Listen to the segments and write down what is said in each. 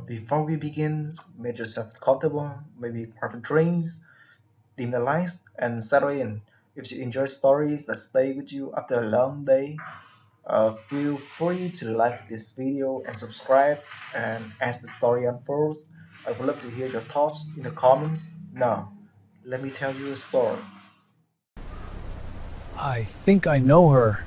Before we begin, make yourself comfortable, maybe grab a drink, dim the lights, and settle in. If you enjoy stories that stay with you after a long day, feel free to like this video and subscribe. And as the story unfolds, I would love to hear your thoughts in the comments. Now, let me tell you a story. I think I know her.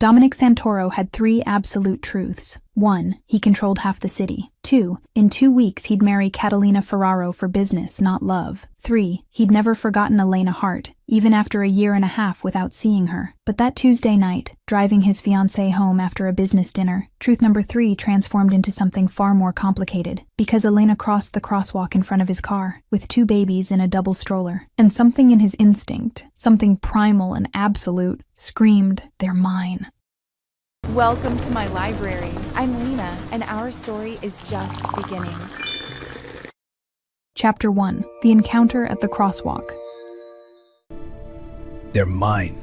Dominic Santoro had three absolute truths. 1. He controlled half the city. 2. In 2 weeks he'd marry Catalina Ferraro for business, not love. 3. He'd never forgotten Elena Hart, even after a year and a half without seeing her. But that Tuesday night, driving his fiancée home after a business dinner, truth number 3 transformed into something far more complicated, because Elena crossed the crosswalk in front of his car, with 2 babies in a double stroller. And something in his instinct, something primal and absolute, screamed, "They're mine." Welcome to my library. I'm Lena, and our story is just beginning. Chapter 1. The Encounter at the Crosswalk. They're mine.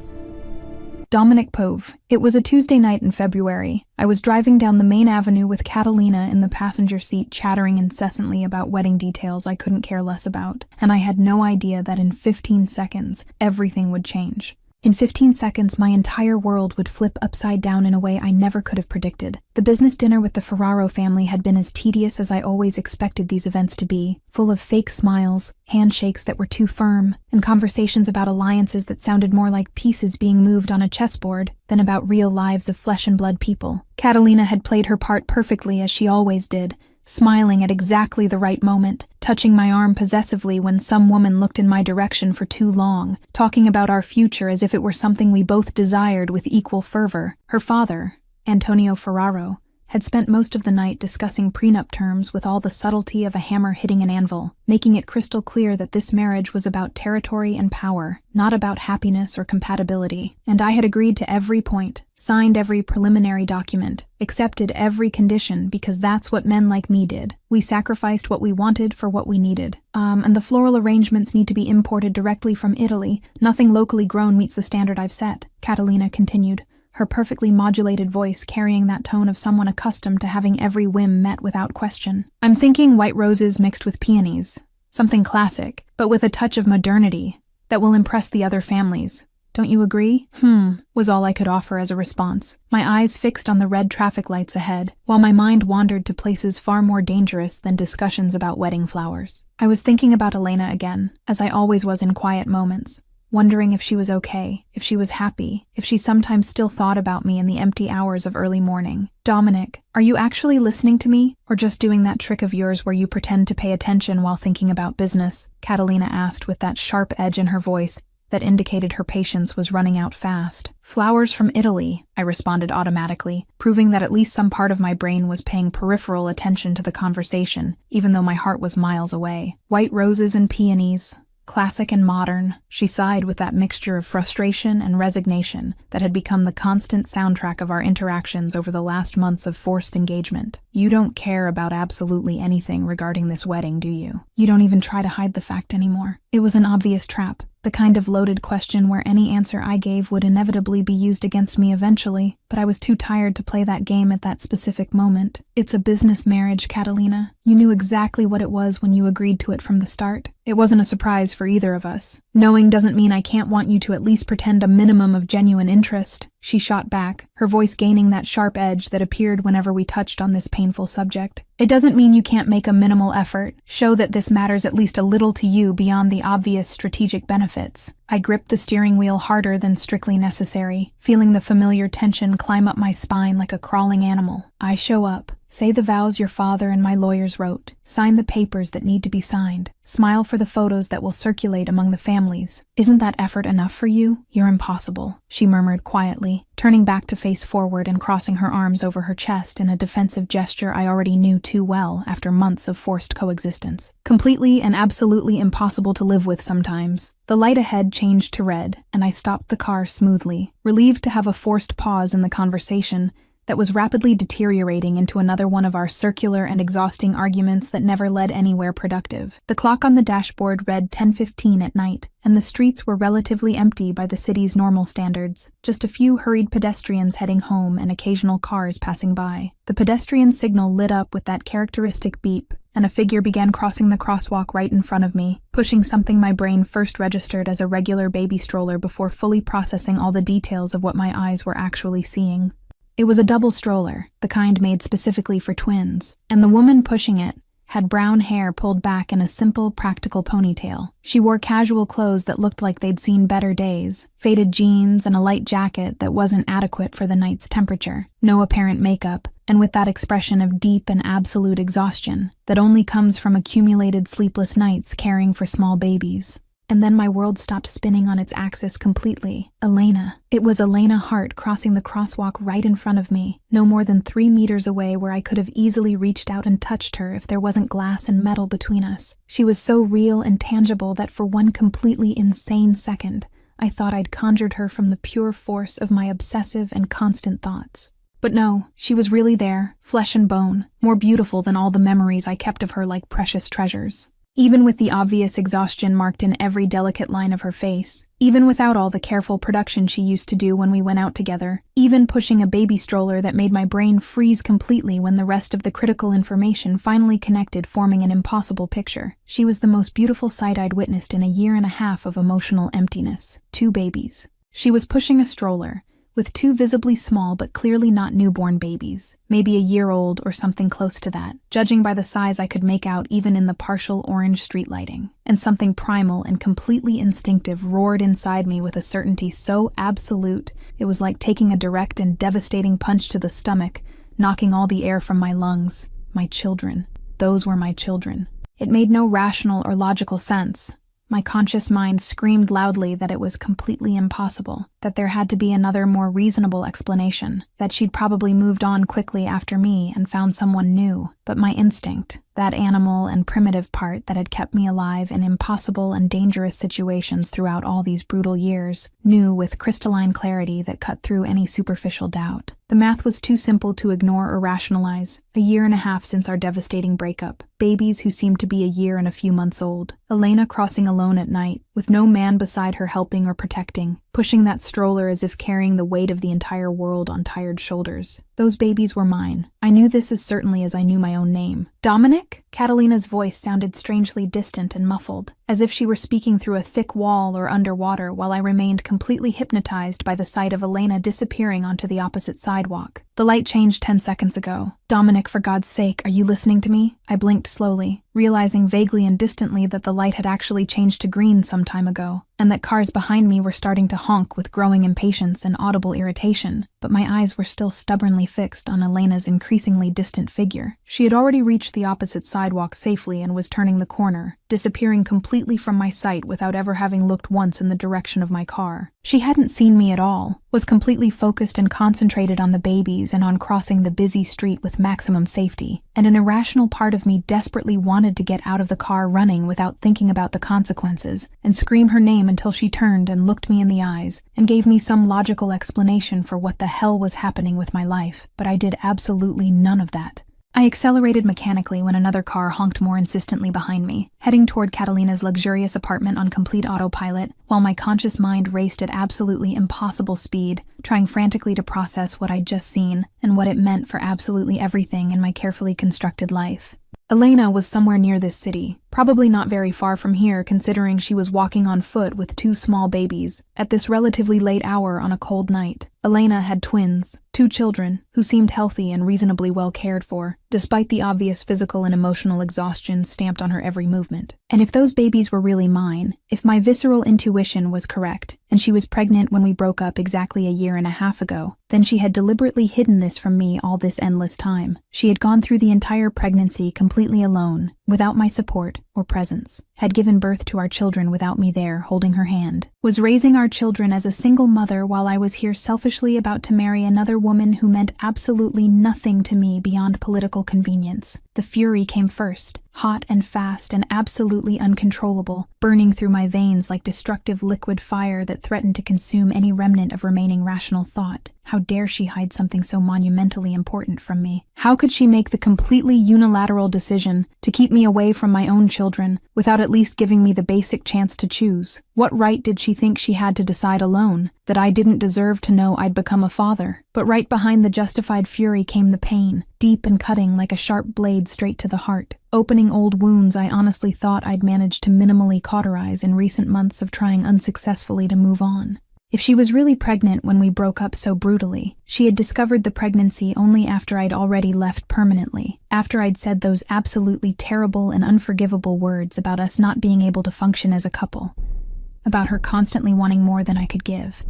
Dominic Pove. It was a Tuesday night in February. I was driving down the main avenue with Catalina in the passenger seat chattering incessantly about wedding details I couldn't care less about, and I had no idea that in 15 seconds, everything would change. In 15 seconds, my entire world would flip upside down in a way I never could have predicted. The business dinner with the Ferraro family had been as tedious as I always expected these events to be, full of fake smiles, handshakes that were too firm, and conversations about alliances that sounded more like pieces being moved on a chessboard than about real lives of flesh and blood people. Catalina had played her part perfectly, as she always did, smiling at exactly the right moment, touching my arm possessively when some woman looked in my direction for too long, talking about our future as if it were something we both desired with equal fervor. Her father, Antonio Ferraro, had spent most of the night discussing prenup terms with all the subtlety of a hammer hitting an anvil, making it crystal clear that this marriage was about territory and power, not about happiness or compatibility. And I had agreed to every point, signed every preliminary document, accepted every condition, because that's what men like me did. We sacrificed what we wanted for what we needed. And the floral arrangements need to be imported directly from Italy. Nothing locally grown meets the standard I've set, Catalina continued, her perfectly modulated voice carrying that tone of someone accustomed to having every whim met without question. I'm thinking white roses mixed with peonies, something classic, but with a touch of modernity that will impress the other families. Don't you agree? Was all I could offer as a response, my eyes fixed on the red traffic lights ahead, while my mind wandered to places far more dangerous than discussions about wedding flowers. I was thinking about Elena again, as I always was in quiet moments, wondering if she was okay, if she was happy, if she sometimes still thought about me in the empty hours of early morning. Dominic, are you actually listening to me, or just doing that trick of yours where you pretend to pay attention while thinking about business? Catalina asked with that sharp edge in her voice that indicated her patience was running out fast. Flowers from Italy, I responded automatically, proving that at least some part of my brain was paying peripheral attention to the conversation, even though my heart was miles away. White roses and peonies, classic and modern, she sighed with that mixture of frustration and resignation that had become the constant soundtrack of our interactions over the last months of forced engagement. You don't care about absolutely anything regarding this wedding, do you? You don't even try to hide the fact anymore. It was an obvious trap, the kind of loaded question where any answer I gave would inevitably be used against me eventually, but I was too tired to play that game at that specific moment. It's a business marriage, Catalina. You knew exactly what it was when you agreed to it from the start. It wasn't a surprise for either of us. Knowing doesn't mean I can't want you to at least pretend a minimum of genuine interest, she shot back, her voice gaining that sharp edge that appeared whenever we touched on this painful subject. It doesn't mean you can't make a minimal effort, show that this matters at least a little to you beyond the obvious strategic benefits. I gripped the steering wheel harder than strictly necessary, feeling the familiar tension climb up my spine like a crawling animal. I show up. Say the vows your father and my lawyers wrote. Sign the papers that need to be signed. Smile for the photos that will circulate among the families. Isn't that effort enough for you? You're impossible, she murmured quietly, turning back to face forward and crossing her arms over her chest in a defensive gesture I already knew too well after months of forced coexistence. Completely and absolutely impossible to live with sometimes. The light ahead changed to red, and I stopped the car smoothly, relieved to have a forced pause in the conversation that was rapidly deteriorating into another one of our circular and exhausting arguments that never led anywhere productive. The clock on the dashboard read 10:15 at night, and the streets were relatively empty by the city's normal standards, just a few hurried pedestrians heading home and occasional cars passing by. The pedestrian signal lit up with that characteristic beep, and a figure began crossing the crosswalk right in front of me, pushing something my brain first registered as a regular baby stroller before fully processing all the details of what my eyes were actually seeing. It was a double stroller, the kind made specifically for twins, and the woman pushing it had brown hair pulled back in a simple, practical ponytail. She wore casual clothes that looked like they'd seen better days, faded jeans and a light jacket that wasn't adequate for the night's temperature, no apparent makeup, and with that expression of deep and absolute exhaustion that only comes from accumulated sleepless nights caring for small babies. And then my world stopped spinning on its axis completely. Elena. It was Elena Hart crossing the crosswalk right in front of me, no more than 3 meters away where I could have easily reached out and touched her if there wasn't glass and metal between us. She was so real and tangible that for one completely insane second, I thought I'd conjured her from the pure force of my obsessive and constant thoughts. But no, she was really there, flesh and bone, more beautiful than all the memories I kept of her like precious treasures. Even with the obvious exhaustion marked in every delicate line of her face, even without all the careful production she used to do when we went out together, even pushing a baby stroller that made my brain freeze completely when the rest of the critical information finally connected, forming an impossible picture. She was the most beautiful sight I'd witnessed in a 1.5 years of emotional emptiness. 2 babies. She was pushing a stroller, with 2 visibly small but clearly not newborn babies, maybe a year old or something close to that, judging by the size I could make out even in the partial orange street lighting. And something primal and completely instinctive roared inside me with a certainty so absolute it was like taking a direct and devastating punch to the stomach, knocking all the air from my lungs. My children. Those were my children. It made no rational or logical sense. My conscious mind screamed loudly that it was completely impossible, that there had to be another more reasonable explanation, that she'd probably moved on quickly after me and found someone new. But my instinct, that animal and primitive part that had kept me alive in impossible and dangerous situations throughout all these brutal years, knew with crystalline clarity that cut through any superficial doubt. The math was too simple to ignore or rationalize. 1.5 years since our devastating breakup. Babies who seemed to be 1 year and a few months old. Elena crossing alone at night, with no man beside her helping or protecting, pushing that stroller as if carrying the weight of the entire world on tired shoulders. Those babies were mine. I knew this as certainly as I knew my own name. Dominic? Catalina's voice sounded strangely distant and muffled, as if she were speaking through a thick wall or underwater while I remained completely hypnotized by the sight of Elena disappearing onto the opposite sidewalk. The light changed 10 seconds ago. Dominic, for God's sake, are you listening to me? I blinked slowly, realizing vaguely and distantly that the light had actually changed to green some time ago, and that cars behind me were starting to honk with growing impatience and audible irritation, but my eyes were still stubbornly fixed on Elena's increasingly distant figure. She had already reached the opposite sidewalk safely and was turning the corner, disappearing completely from my sight without ever having looked once in the direction of my car. She hadn't seen me at all, was completely focused and concentrated on the babies and on crossing the busy street with maximum safety, and an irrational part of me desperately wanted to get out of the car running without thinking about the consequences, and scream her name until she turned and looked me in the eyes, and gave me some logical explanation for what the hell was happening with my life, but I did absolutely none of that. I accelerated mechanically when another car honked more insistently behind me, heading toward Catalina's luxurious apartment on complete autopilot, while my conscious mind raced at absolutely impossible speed, trying frantically to process what I'd just seen and what it meant for absolutely everything in my carefully constructed life. Elena was somewhere near this city, probably not very far from here considering she was walking on foot with 2 small babies, at this relatively late hour on a cold night. Elena had twins, 2 children, who seemed healthy and reasonably well cared for, despite the obvious physical and emotional exhaustion stamped on her every movement. And if those babies were really mine, if my visceral intuition was correct, and she was pregnant when we broke up exactly 1.5 years ago, then she had deliberately hidden this from me all this endless time. She had gone through the entire pregnancy completely alone, without my support or presence, had given birth to our children without me there, holding her hand, was raising our children as a single mother while I was here selfishly about to marry another woman who meant absolutely nothing to me beyond political convenience. The fury came first, hot and fast and absolutely uncontrollable, burning through my veins like destructive liquid fire that threatened to consume any remnant of remaining rational thought. How dare she hide something so monumentally important from me? How could she make the completely unilateral decision to keep me away from my own children without at least giving me the basic chance to choose? What right did she think she had to decide alone, that I didn't deserve to know I'd become a father? But right behind the justified fury came the pain, deep and cutting like a sharp blade straight to the heart, opening old wounds I honestly thought I'd managed to minimally cauterize in recent months of trying unsuccessfully to move on. If she was really pregnant when we broke up so brutally, she had discovered the pregnancy only after I'd already left permanently, after I'd said those absolutely terrible and unforgivable words about us not being able to function as a couple, about her constantly wanting more than I could give,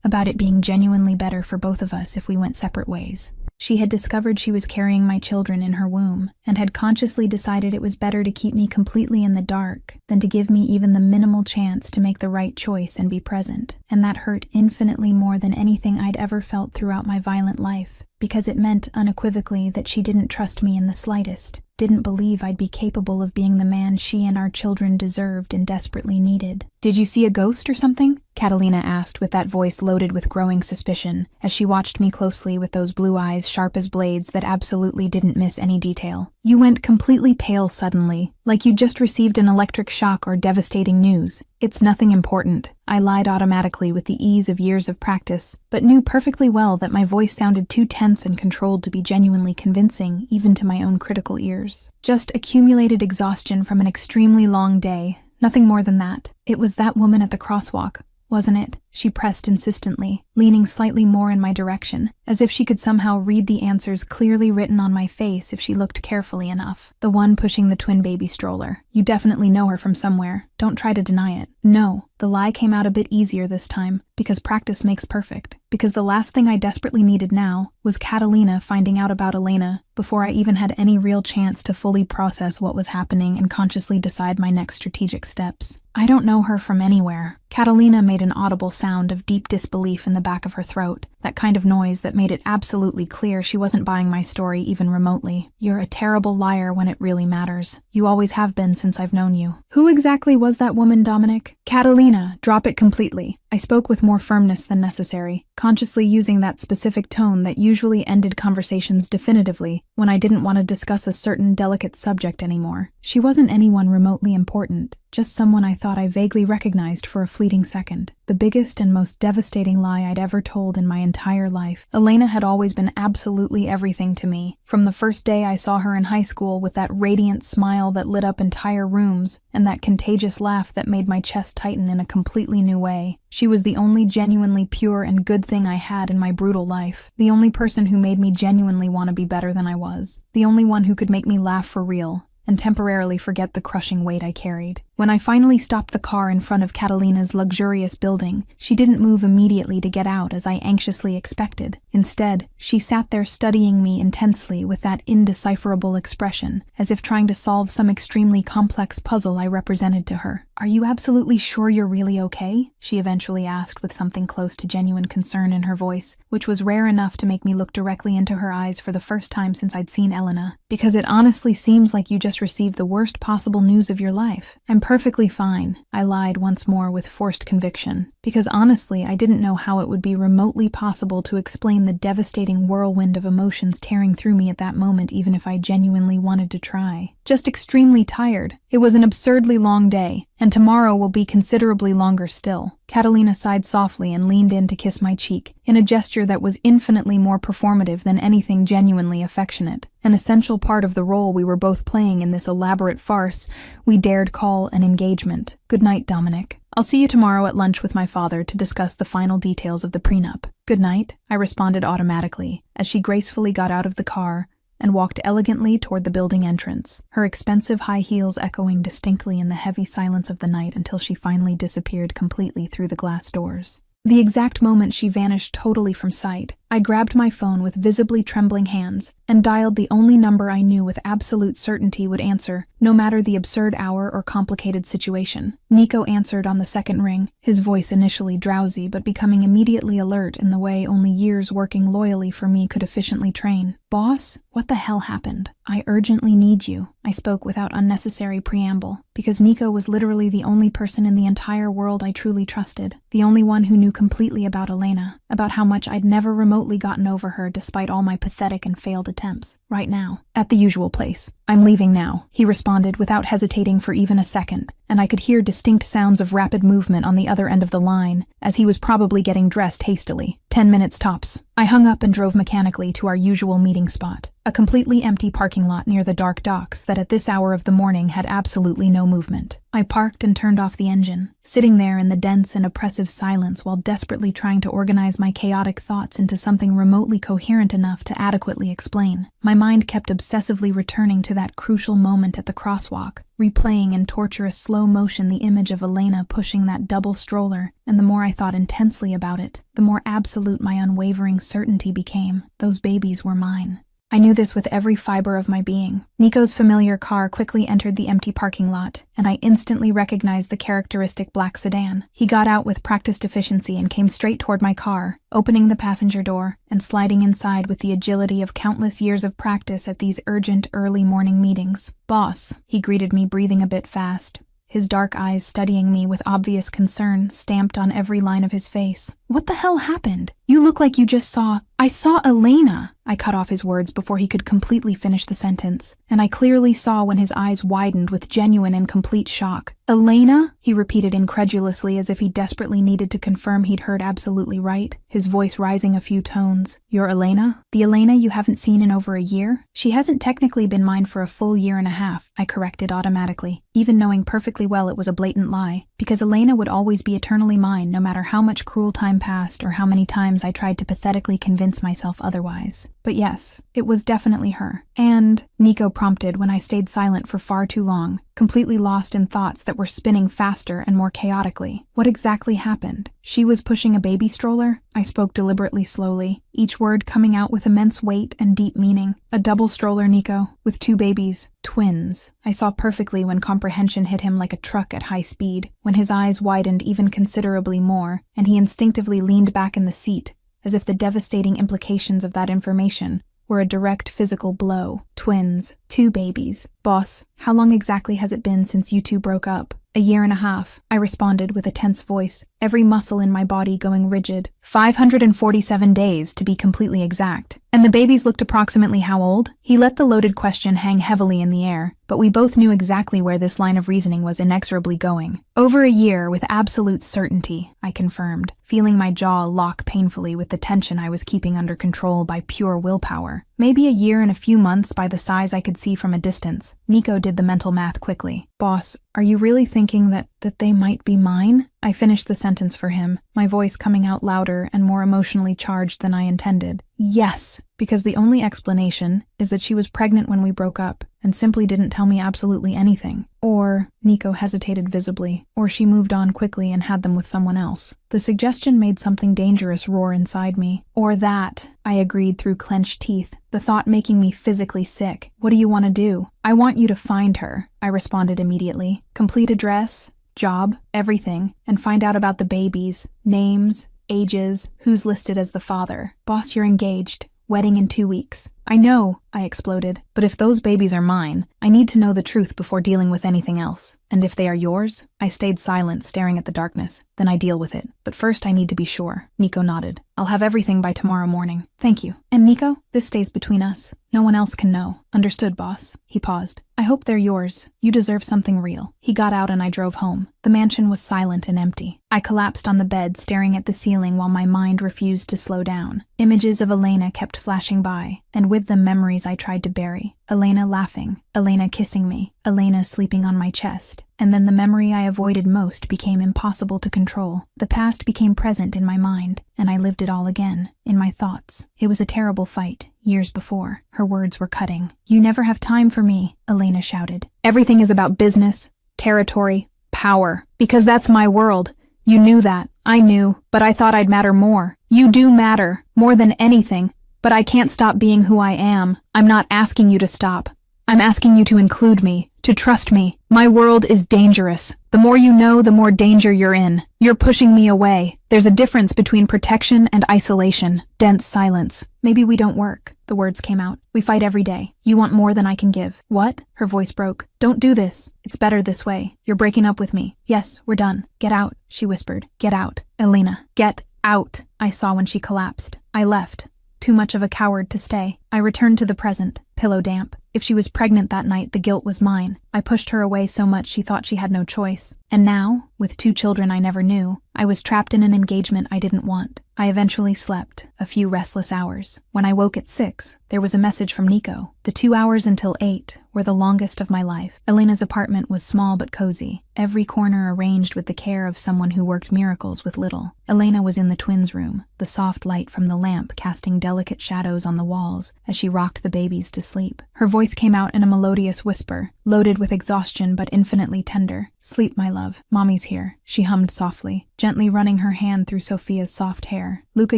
about it being genuinely better for both of us if we went separate ways. She had discovered she was carrying my children in her womb, and had consciously decided it was better to keep me completely in the dark than to give me even the minimal chance to make the right choice and be present. And that hurt infinitely more than anything I'd ever felt throughout my violent life, because it meant unequivocally that she didn't trust me in the slightest, didn't believe I'd be capable of being the man she and our children deserved and desperately needed. "Did you see a ghost or something?" Catalina asked with that voice loaded with growing suspicion, as she watched me closely with those blue eyes sharp as blades that absolutely didn't miss any detail. "You went completely pale suddenly, like you'd just received an electric shock or devastating news." "It's nothing important," I lied automatically with the ease of years of practice, but knew perfectly well that my voice sounded too tense and controlled to be genuinely convincing, even to my own critical ears. "Just accumulated exhaustion from an extremely long day. Nothing more than that." "It was that woman at the crosswalk, wasn't it?" she pressed insistently, leaning slightly more in my direction, as if she could somehow read the answers clearly written on my face if she looked carefully enough. "The one pushing the twin baby stroller. You definitely know her from somewhere. Don't try to deny it." "No." The lie came out a bit easier this time, because practice makes perfect. Because the last thing I desperately needed now was Catalina finding out about Elena before I even had any real chance to fully process what was happening and consciously decide my next strategic steps. "I don't know her from anywhere." Catalina made an audible sound of deep disbelief in the back of her throat, that kind of noise that made it absolutely clear she wasn't buying my story even remotely. "You're a terrible liar when it really matters. You always have been since I've known you." "Who exactly was that woman, Dominic?" "Catalina, drop it completely." I spoke with more firmness than necessary, consciously using that specific tone that usually ended conversations definitively when I didn't want to discuss a certain delicate subject anymore. She wasn't anyone remotely important, just someone I thought I vaguely recognized for a fleeting second. The biggest and most devastating lie I'd ever told in my entire life. Elena had always been absolutely everything to me. From the first day I saw her in high school with that radiant smile that lit up entire rooms and that contagious laugh that made my chest tighten in a completely new way. She was the only genuinely pure and good thing I had in my brutal life. The only person who made me genuinely want to be better than I was. The only one who could make me laugh for real and temporarily forget the crushing weight I carried. When I finally stopped the car in front of Catalina's luxurious building, she didn't move immediately to get out as I anxiously expected. Instead, she sat there studying me intensely with that indecipherable expression, as if trying to solve some extremely complex puzzle I represented to her. "Are you absolutely sure you're really okay?" she eventually asked with something close to genuine concern in her voice, which was rare enough to make me look directly into her eyes for the first time since I'd seen Elena. "Because it honestly seems like you just received the worst possible news of your life." "I'm perfectly fine," I lied once more with forced conviction, because honestly I didn't know how it would be remotely possible to explain the devastating whirlwind of emotions tearing through me at that moment even if I genuinely wanted to try. "Just extremely tired. It was an absurdly long day, and tomorrow will be considerably longer still." Catalina sighed softly and leaned in to kiss my cheek, in a gesture that was infinitely more performative than anything genuinely affectionate, an essential part of the role we were both playing in this elaborate farce we dared call an engagement. "Good night, Dominic. I'll see you tomorrow at lunch with my father to discuss the final details of the prenup." "Good night," I responded automatically, as she gracefully got out of the car and walked elegantly toward the building entrance, her expensive high heels echoing distinctly in the heavy silence of the night until she finally disappeared completely through the glass doors. The exact moment she vanished totally from sight, I grabbed my phone with visibly trembling hands and dialed the only number I knew with absolute certainty would answer no matter the absurd hour or complicated situation. Nico answered on the second ring, his voice initially drowsy but becoming immediately alert in the way only years working loyally for me could efficiently train. Boss, what the hell happened? I urgently need you, I spoke without unnecessary preamble, because Nico was literally the only person in the entire world I truly trusted, the only one who knew completely about Elena, about how much I'd never remotely gotten over her despite all my pathetic and failed attempts. Right now, at the usual place. I'm leaving now, he responded without hesitating for even a second, and I could hear distinct sounds of rapid movement on the other end of the line, as he was probably getting dressed hastily. 10 minutes tops. I hung up and drove mechanically to our usual meeting spot, a completely empty parking lot near the dark docks that at this hour of the morning had absolutely no movement. I parked and turned off the engine, sitting there in the dense and oppressive silence while desperately trying to organize my chaotic thoughts into something remotely coherent enough to adequately explain. My mind kept obsessively returning to that crucial moment at the crosswalk, replaying in torturous slow motion the image of Elena pushing that double stroller, and the more I thought intensely about it, the more absolute my unwavering certainty became. Those babies were mine. I knew this with every fiber of my being. Nico's familiar car quickly entered the empty parking lot, and I instantly recognized the characteristic black sedan. He got out with practiced efficiency and came straight toward my car, opening the passenger door and sliding inside with the agility of countless years of practice at these urgent early morning meetings. "Boss," he greeted me, breathing a bit fast, his dark eyes studying me with obvious concern stamped on every line of his face. "What the hell happened? You look like you just saw—" "I saw Elena!" I cut off his words before he could completely finish the sentence, and I clearly saw when his eyes widened with genuine and complete shock. "Elena?" he repeated incredulously as if he desperately needed to confirm he'd heard absolutely right, his voice rising a few tones. "You're Elena? The Elena you haven't seen in over a year? She hasn't technically been mine for a full year and a half," I corrected automatically, even knowing perfectly well it was a blatant lie, because Elena would always be eternally mine no matter how much cruel time passed or how many times I tried to pathetically convince myself otherwise. But yes, it was definitely her. "And," Nico prompted when I stayed silent for far too long, completely lost in thoughts that were spinning faster and more chaotically. "What exactly happened? She was pushing a baby stroller?" I spoke deliberately slowly, each word coming out with immense weight and deep meaning. "A double stroller, Nico, with 2 babies. Twins." I saw perfectly when comprehension hit him like a truck at high speed, when his eyes widened even considerably more, and he instinctively leaned back in the seat, as if the devastating implications of that information were a direct physical blow. "Twins. 2 babies. Boss, how long exactly has it been since you two broke up?" "A year and a half," I responded with a tense voice, every muscle in my body going rigid. 547 days, to be completely exact. "And the babies looked approximately how old?" He let the loaded question hang heavily in the air, but we both knew exactly where this line of reasoning was inexorably going. "Over a year, with absolute certainty," I confirmed, feeling my jaw lock painfully with the tension I was keeping under control by pure willpower. "Maybe a year and a few months by the size I could see from a distance." Nico did the mental math quickly. "Boss, are you really thinking that they might be mine?" I finished the sentence for him, my voice coming out louder and more emotionally charged than I intended. "Yes, because the only explanation is that she was pregnant when we broke up and simply didn't tell me absolutely anything. Or," Nico hesitated visibly, "or she moved on quickly and had them with someone else." The suggestion made something dangerous roar inside me. "Or that," I agreed through clenched teeth, the thought making me physically sick. "What do you want to do?" "I want you to find her," I responded immediately. "Complete address, job, everything, and find out about the babies, names, ages, who's listed as the father." "Boss, you're engaged. Wedding in 2 weeks." "I know," I exploded, "but if those babies are mine, I need to know the truth before dealing with anything else. And if they are yours?" I stayed silent, staring at the darkness. "Then I deal with it. But first I need to be sure." Nico nodded. "I'll have everything by tomorrow morning." "Thank you. And Nico, this stays between us. No one else can know." "Understood, boss." He paused. "I hope they're yours. You deserve something real." He got out and I drove home. The mansion was silent and empty. I collapsed on the bed, staring at the ceiling while my mind refused to slow down. Images of Elena kept flashing by, and with them memories I tried to bury. Elena laughing, Elena kissing me, Elena sleeping on my chest. And then the memory I avoided most became impossible to control. The past became present in my mind, and I lived it all again, in my thoughts. It was a terrible fight, years before. Her words were cutting. "You never have time for me," Elena shouted. "Everything is about business, territory, power. Because that's my world. You knew that. I knew, but I thought I'd matter more. You do matter, more than anything. But I can't stop being who I am. I'm not asking you to stop. I'm asking you to include me, to trust me. My world is dangerous. The more you know, the more danger you're in. You're pushing me away. There's a difference between protection and isolation. Dense silence. Maybe we don't work. The words came out. We fight every day. You want more than I can give. What? Her voice broke. Don't do this. It's better this way. You're breaking up with me. Yes, we're done. Get out, she whispered. Get out. Elena. Get out. I saw when she collapsed. I left. Too much of a coward to stay. I returned to the present, pillow damp. If she was pregnant that night, the guilt was mine. I pushed her away so much she thought she had no choice. And now, with 2 children I never knew, I was trapped in an engagement I didn't want. I eventually slept, a few restless hours. When I woke at 6, there was a message from Nico. The 2 hours until 8 were the longest of my life. Elena's apartment was small but cozy, every corner arranged with the care of someone who worked miracles with little. Elena was in the twins' room, the soft light from the lamp casting delicate shadows on the walls as she rocked the babies to sleep. Her voice came out in a melodious whisper, loaded with exhaustion but infinitely tender. Sleep, my love. Mommy's here, she hummed softly, gently running her hand through Sophia's soft hair. Luca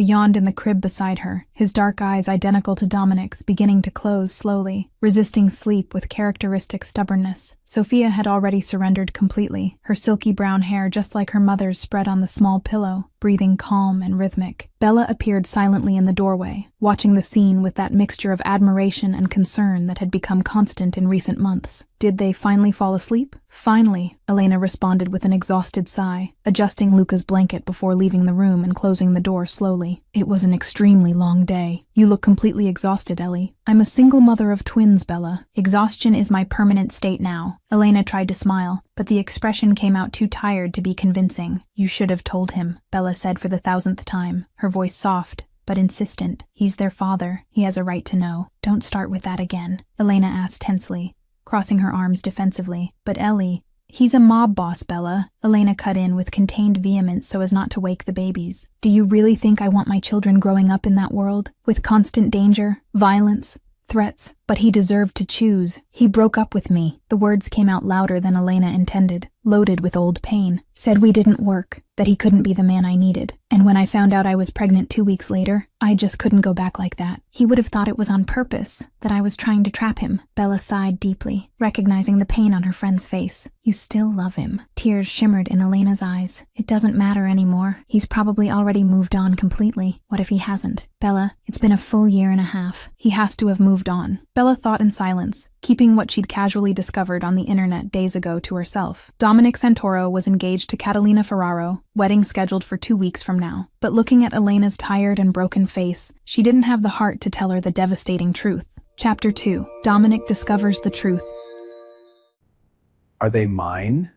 yawned in the crib beside her, his dark eyes identical to Dominic's beginning to close slowly, resisting sleep with characteristic stubbornness. Sophia had already surrendered completely, her silky brown hair just like her mother's spread on the small pillow, breathing calm and rhythmic. Bella appeared silently in the doorway, watching the scene with that mixture of admiration and concern that had become constant in recent months. Did they finally fall asleep? Finally, Elena responded with an exhausted sigh, adjusting Luca's blanket before leaving the room and closing the door slowly. It was an extremely long day. You look completely exhausted, Ellie. I'm a single mother of twins, Bella. Exhaustion is my permanent state now. Elena tried to smile, but the expression came out too tired to be convincing. You should have told him, Bella said for the 1000th time, her voice soft but insistent. He's their father. He has a right to know. Don't start with that again, Elena asked tensely, crossing her arms defensively. But Ellie, he's a mob boss, Bella, Elena cut in with contained vehemence so as not to wake the babies. Do you really think I want my children growing up in that world? With constant danger, violence, threats? But he deserved to choose. He broke up with me. The words came out louder than Elena intended, loaded with old pain. Said we didn't work, that he couldn't be the man I needed. And when I found out I was pregnant 2 weeks later, I just couldn't go back like that. He would have thought it was on purpose, that I was trying to trap him. Bella sighed deeply, recognizing the pain on her friend's face. You still love him. Tears shimmered in Elena's eyes. It doesn't matter anymore. He's probably already moved on completely. What if he hasn't? Bella, it's been a full 1.5 years. He has to have moved on. Bella thought in silence, keeping what she'd casually discovered on the internet days ago to herself. Dominic Santoro was engaged to Catalina Ferraro, wedding scheduled for 2 weeks from now. But looking at Elena's tired and broken face, she didn't have the heart to tell her the devastating truth. Chapter 2. Dominic discovers the truth. Are they mine?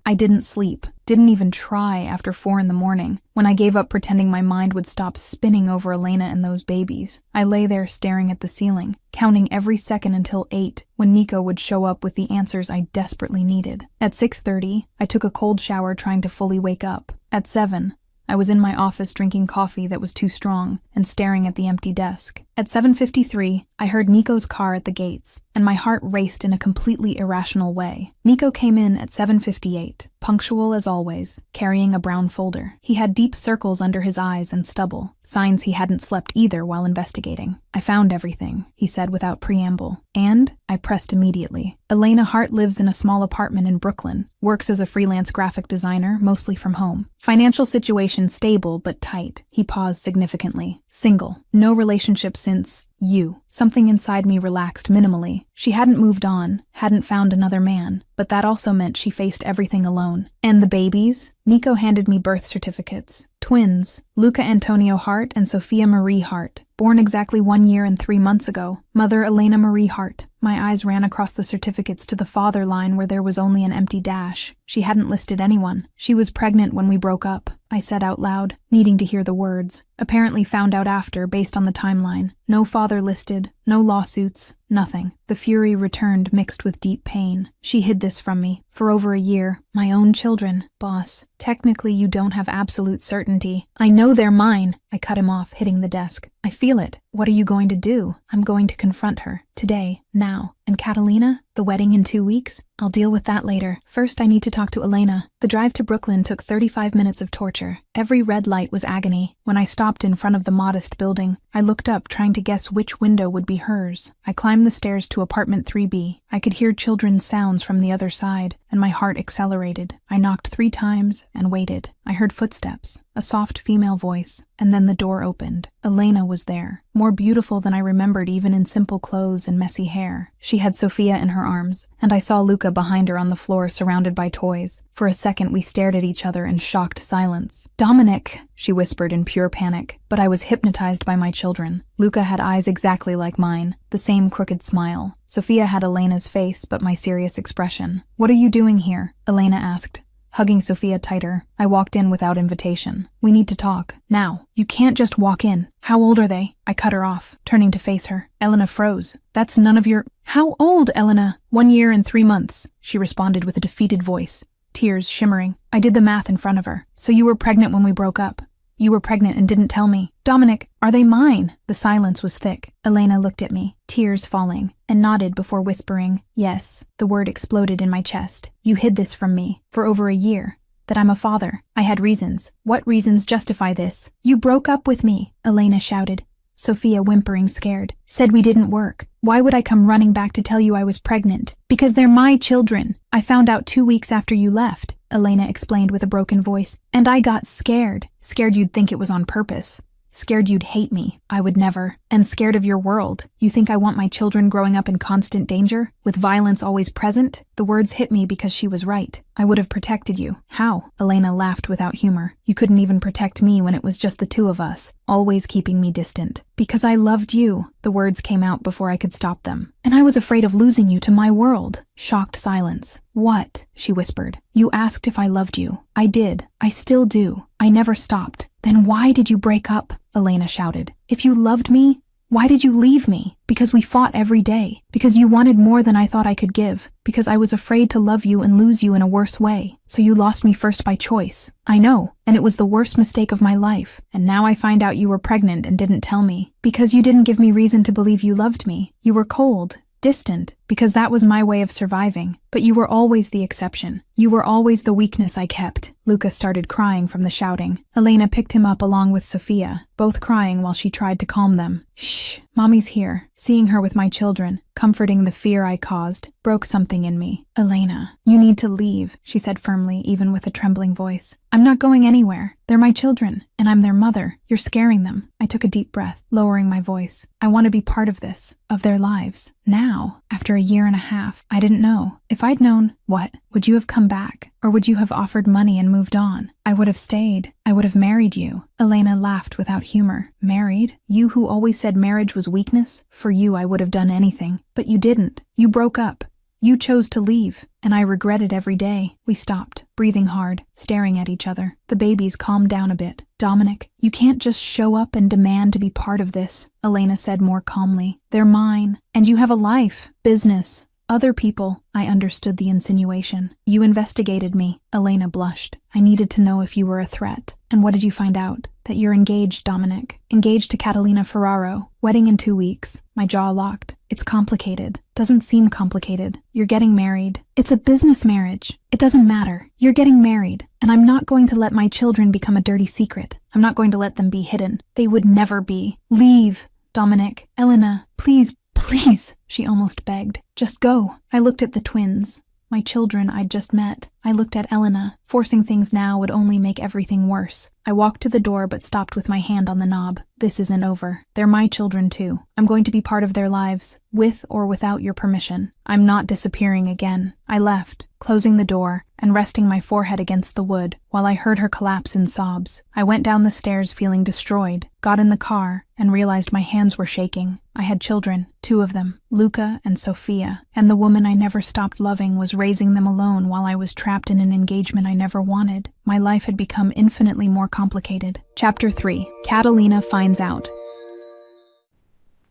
I didn't sleep, didn't even try after 4 a.m, when I gave up pretending my mind would stop spinning over Elena and those babies. I lay there staring at the ceiling, counting every second until 8, when Nico would show up with the answers I desperately needed. At 6:30, I took a cold shower trying to fully wake up. At 7, I was in my office drinking coffee that was too strong and staring at the empty desk. At 7:53, I heard Nico's car at the gates, and my heart raced in a completely irrational way. Nico came in at 7:58, punctual as always, carrying a brown folder. He had deep circles under his eyes and stubble, signs he hadn't slept either while investigating. I found everything, he said without preamble, and I pressed immediately. Elena Hart lives in a small apartment in Brooklyn, works as a freelance graphic designer, mostly from home. Financial situation stable but tight. He paused significantly. Single. No relationship since you. Something inside me relaxed minimally. She hadn't moved on, hadn't found another man, but that also meant she faced everything alone. And the babies? Nico handed me birth certificates. Twins, Luca Antonio Hart and Sophia Marie Hart, born exactly 1 year and 3 months ago. Mother Elena Marie Hart. My eyes ran across the certificates to the father line where there was only an empty dash. She hadn't listed anyone. She was pregnant when we broke up, I said out loud, needing to hear the words. Apparently found out after, based on the timeline. No father listed, no lawsuits, nothing. The fury returned mixed with deep pain. She hid this from me for over 1 year. My own children. Boss, technically you don't have absolute certainty. I know they're mine. I cut him off, hitting the desk. I feel it. What are you going to do? I'm going to confront her. Today. Now. And Catalina? The wedding in 2 weeks? I'll deal with that later. First, I need to talk to Elena. The drive to Brooklyn took 35 minutes of torture. Every red light was agony. When I stopped stopped in front of the modest building. I looked up, trying to guess which window would be hers. I climbed the stairs to apartment 3B. I could hear children's sounds from the other side, and my heart accelerated. I knocked 3 times and waited. I heard footsteps, a soft female voice, and then the door opened. Elena was there, more beautiful than I remembered even in simple clothes and messy hair. She had Sophia in her arms, and I saw Luca behind her on the floor surrounded by toys. For a second we stared at each other in shocked silence. "Dominic," she whispered in pure panic, but I was hypnotized by my children. Luca had eyes exactly like mine, the same crooked smile. Sophia had Elena's face, but my serious expression. "What are you doing here?" Elena asked. Hugging Sophia tighter, I walked in without invitation. "We need to talk. Now. You can't just walk in. How old are they?" I cut her off, turning to face her. Elena froze. "That's none of your—" "How old, Elena?" 1 year and 3 months, she responded with a defeated voice, tears shimmering. I did the math in front of her. "So you were pregnant when we broke up. You were pregnant and didn't tell me. Dominic, are they mine?" The silence was thick. Elena looked at me, tears falling, and nodded before whispering, "Yes." The word exploded in my chest. "You hid this from me for over a year. That I'm a father. I had reasons. What reasons justify this?" "You broke up with me," Elena shouted. Sophia, whimpering, scared, said we didn't work. "Why would I come running back to tell you I was pregnant?" "Because they're my children. I found out 2 weeks after you left," Elena explained with a broken voice. "And I got scared. Scared you'd think it was on purpose. Scared you'd hate me. I would never. And scared of your world. You think I want my children growing up in constant danger? With violence always present?" The words hit me because she was right. "I would have protected you." "How?" Elena laughed without humor. "You couldn't even protect me when it was just the 2 of us, always keeping me distant." "Because I loved you." The words came out before I could stop them. "And I was afraid of losing you to my world." Shocked silence. "What?" she whispered. "You asked if I loved you. I did. I still do. I never stopped." "Then why did you break up?" Elena shouted. "If you loved me, why did you leave me?" "Because we fought every day. Because you wanted more than I thought I could give. Because I was afraid to love you and lose you in a worse way. So you lost me first by choice." "I know, and it was the worst mistake of my life. And now I find out you were pregnant and didn't tell me. Because you didn't give me reason to believe you loved me. You were cold, distant, because that was my way of surviving. But you were always the exception. You were always the weakness I kept." Luca started crying from the shouting. Elena picked him up along with Sophia, both crying while she tried to calm them. "Shh, Mommy's here." Seeing her with my children, comforting the fear I caused, broke something in me. "Elena, you need to leave," she said firmly, even with a trembling voice. "I'm not going anywhere. They're my children, and I'm their mother. You're scaring them." I took a deep breath, lowering my voice. "I want to be part of this, of their lives. Now, after a year and a half, I didn't know. If I'd known, what? Would you have come back? Or would you have offered money and moved on? I would have stayed. I would have married you." Elena laughed without humor. "Married? You who always said marriage was weakness? For you I would have done anything. But you didn't. You broke up. You chose to leave, and I regret it every day." We stopped, breathing hard, staring at each other. The babies calmed down a bit. "Dominic, you can't just show up and demand to be part of this," Elena said more calmly. "They're mine, and you have a life, business, other people." I understood the insinuation. "You investigated me." Elena blushed. "I needed to know if you were a threat." "And what did you find out?" "That you're engaged, Dominic. Engaged to Catalina Ferraro. Wedding in 2 weeks." My jaw locked. "It's complicated." "Doesn't seem complicated. You're getting married." "It's a business marriage." "It doesn't matter. You're getting married. And I'm not going to let my children become a dirty secret. I'm not going to let them be hidden. They would never be. Leave, Dominic. Elena, please, please," she almost begged. "Just go." I looked at the twins, my children I'd just met. I looked at Elena. Forcing things now would only make everything worse. I walked to the door but stopped with my hand on the knob. This isn't over. They're my children too. I'm going to be part of their lives, with or without your permission. I'm not disappearing again. I left, closing the door and resting my forehead against the wood while I heard her collapse in sobs. I went down the stairs feeling destroyed, got in the car, and realized my hands were shaking. I had children, 2 of them, Luca and Sophia, and the woman I never stopped loving was raising them alone while I was trapped in an engagement I never wanted. My life had become infinitely more complicated. Chapter 3. Catalina finds out.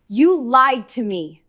"You lied to me."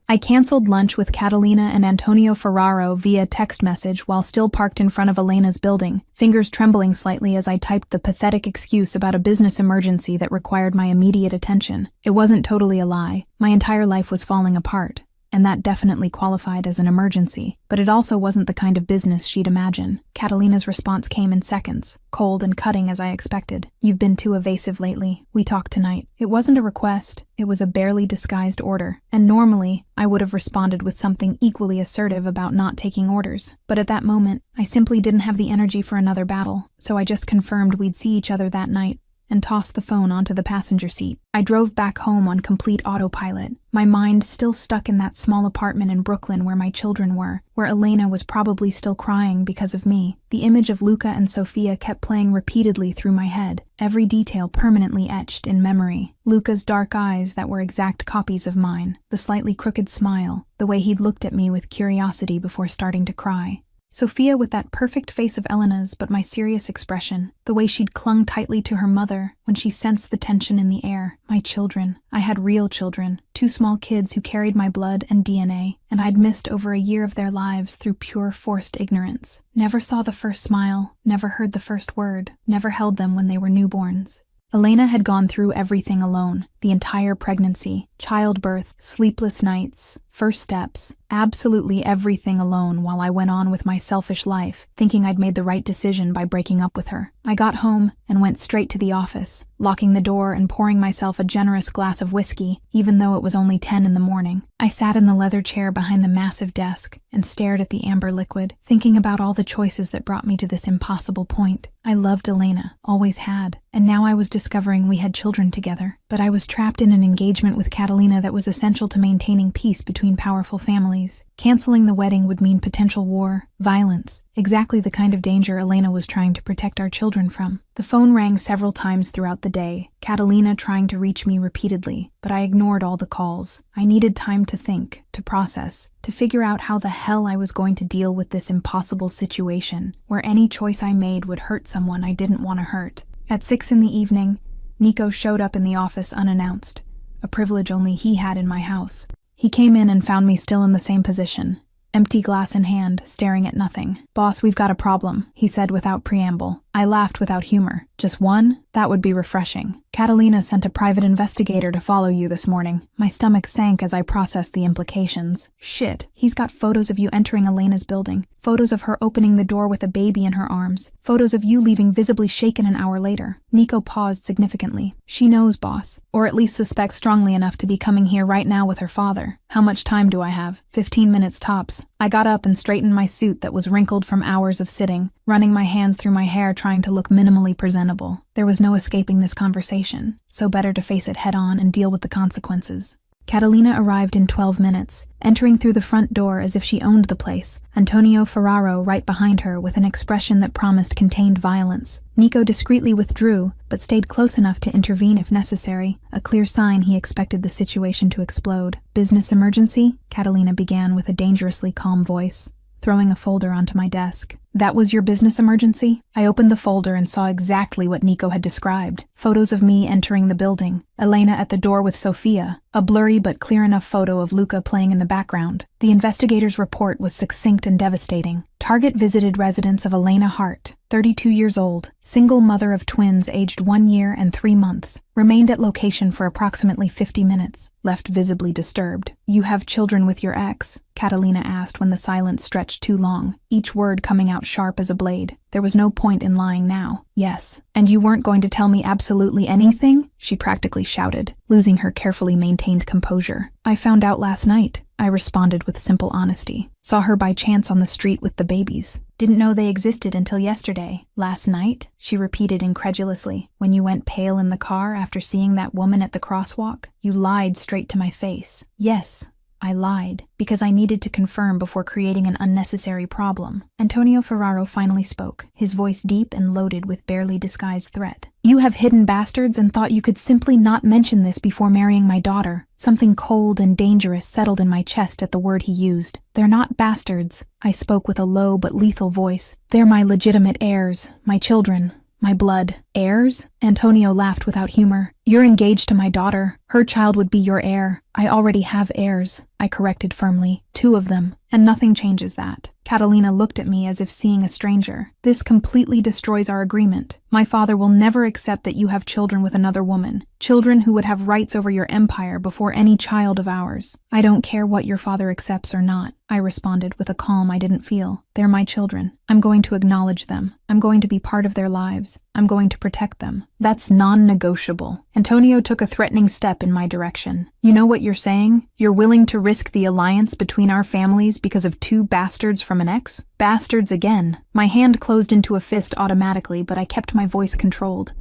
I canceled lunch with Catalina and Antonio Ferraro via text message while still parked in front of Elena's building, fingers trembling slightly as I typed the pathetic excuse about a business emergency that required my immediate attention. It wasn't totally a lie. My entire life was falling apart. and that definitely qualified as an emergency, but it also wasn't the kind of business she'd imagine. Catalina's response came in seconds, cold and cutting as I expected. "You've been too evasive lately. We talked tonight." It wasn't a request, it was a barely disguised order, and normally I would have responded with something equally assertive about not taking orders. But at that moment, I simply didn't have the energy for another battle, so I just confirmed we'd see each other that night and tossed the phone onto the passenger seat. I drove back home on complete autopilot, my mind still stuck in that small apartment in Brooklyn where my children were, where Elena was probably still crying because of me. The image of Luca and Sofia kept playing repeatedly through my head, every detail permanently etched in memory. Luca's dark eyes that were exact copies of mine, the slightly crooked smile, the way he'd looked at me with curiosity before starting to cry. Sofia with that perfect face of Elena's but my serious expression, the way she'd clung tightly to her mother when she sensed the tension in the air. My children. I had real children, 2 small kids who carried my blood and DNA, and I'd missed over a year of their lives through pure forced ignorance. Never saw the first smile, never heard the first word, never held them when they were newborns. Elena had gone through everything alone, the entire pregnancy, childbirth, sleepless nights, first steps, absolutely everything alone while I went on with my selfish life, thinking I'd made the right decision by breaking up with her. I got home and went straight to the office, locking the door and pouring myself a generous glass of whiskey, even though it was only 10 in the morning. I sat in the leather chair behind the massive desk and stared at the amber liquid, thinking about all the choices that brought me to this impossible point. I loved Elena, always had, and now I was discovering we had children together. But I was trapped in an engagement with Catalina that was essential to maintaining peace between powerful families. Canceling the wedding would mean potential war, violence, exactly the kind of danger Elena was trying to protect our children from. The phone rang several times throughout the day, Catalina trying to reach me repeatedly, but I ignored all the calls. I needed time to think, to process, to figure out how the hell I was going to deal with this impossible situation, where any choice I made would hurt someone I didn't want to hurt. At 6 in the evening, Nico showed up in the office unannounced, a privilege only he had in my house. He came in and found me still in the same position, empty glass in hand, staring at nothing. "Boss, we've got a problem," he said without preamble. I laughed without humor. "Just one? That would be refreshing. Catalina sent a private investigator to follow you this morning." My stomach sank as I processed the implications. Shit, he's got photos of you entering Elena's building, photos of her opening the door with a baby in her arms, photos of you leaving visibly shaken an hour later. Nico paused significantly. "She knows, boss, or at least suspects strongly enough to be coming here right now with her father. How much time do I have? 15 minutes tops." I got up and straightened my suit that was wrinkled from hours of sitting, running my hands through my hair trying to look minimally presentable. There was no escaping this conversation, so better to face it head on and deal with the consequences. Catalina arrived in 12 minutes, entering through the front door as if she owned the place, Antonio Ferraro right behind her with an expression that promised contained violence. Nico discreetly withdrew, but stayed close enough to intervene if necessary, a clear sign he expected the situation to explode. "Business emergency?" Catalina began with a dangerously calm voice, throwing a folder onto my desk. "That was your business emergency?" I opened the folder and saw exactly what Nico had described. Photos of me entering the building, Elena at the door with Sofia, a blurry but clear enough photo of Luca playing in the background. The investigator's report was succinct and devastating. Target visited residence of Elena Hart, 32 years old, single mother of twins aged 1 year and 3 months, remained at location for approximately 50 minutes, left visibly disturbed. "You have children with your ex?" Catalina asked when the silence stretched too long, each word coming out sharp as a blade. There was no point in lying now. "Yes." "And you weren't going to tell me absolutely anything?" she practically shouted, losing her carefully maintained composure. "I found out last night," I responded with simple honesty. "Saw her by chance on the street with the babies. Didn't know they existed until yesterday." "Last night?" she repeated incredulously. "When you went pale in the car after seeing that woman at the crosswalk? You lied straight to my face." "Yes." I lied, because I needed to confirm before creating an unnecessary problem. Antonio Ferraro finally spoke, his voice deep and loaded with barely disguised threat. "You have hidden bastards and thought you could simply not mention this before marrying my daughter." Something cold and dangerous settled in my chest at the word he used. "They're not bastards," I spoke with a low but lethal voice. "They're my legitimate heirs, my children. My blood." "Heirs?" Antonio laughed without humor. You're engaged to my daughter. Her child would be your heir. I already have heirs, I corrected firmly. 2 of them, and nothing changes that. Catalina looked at me as if seeing a stranger. This completely destroys our agreement. My father will never accept that you have children with another woman. Children who would have rights over your empire before any child of ours. I don't care what your father accepts or not, I responded with a calm I didn't feel. They're my children. I'm going to acknowledge them. I'm going to be part of their lives. I'm going to protect them. That's non-negotiable. Antonio took a threatening step in my direction. You know what you're saying? You're willing to risk the alliance between our families because of 2 bastards from an ex? Bastards again. My hand closed into a fist automatically, but I kept my voice controlled.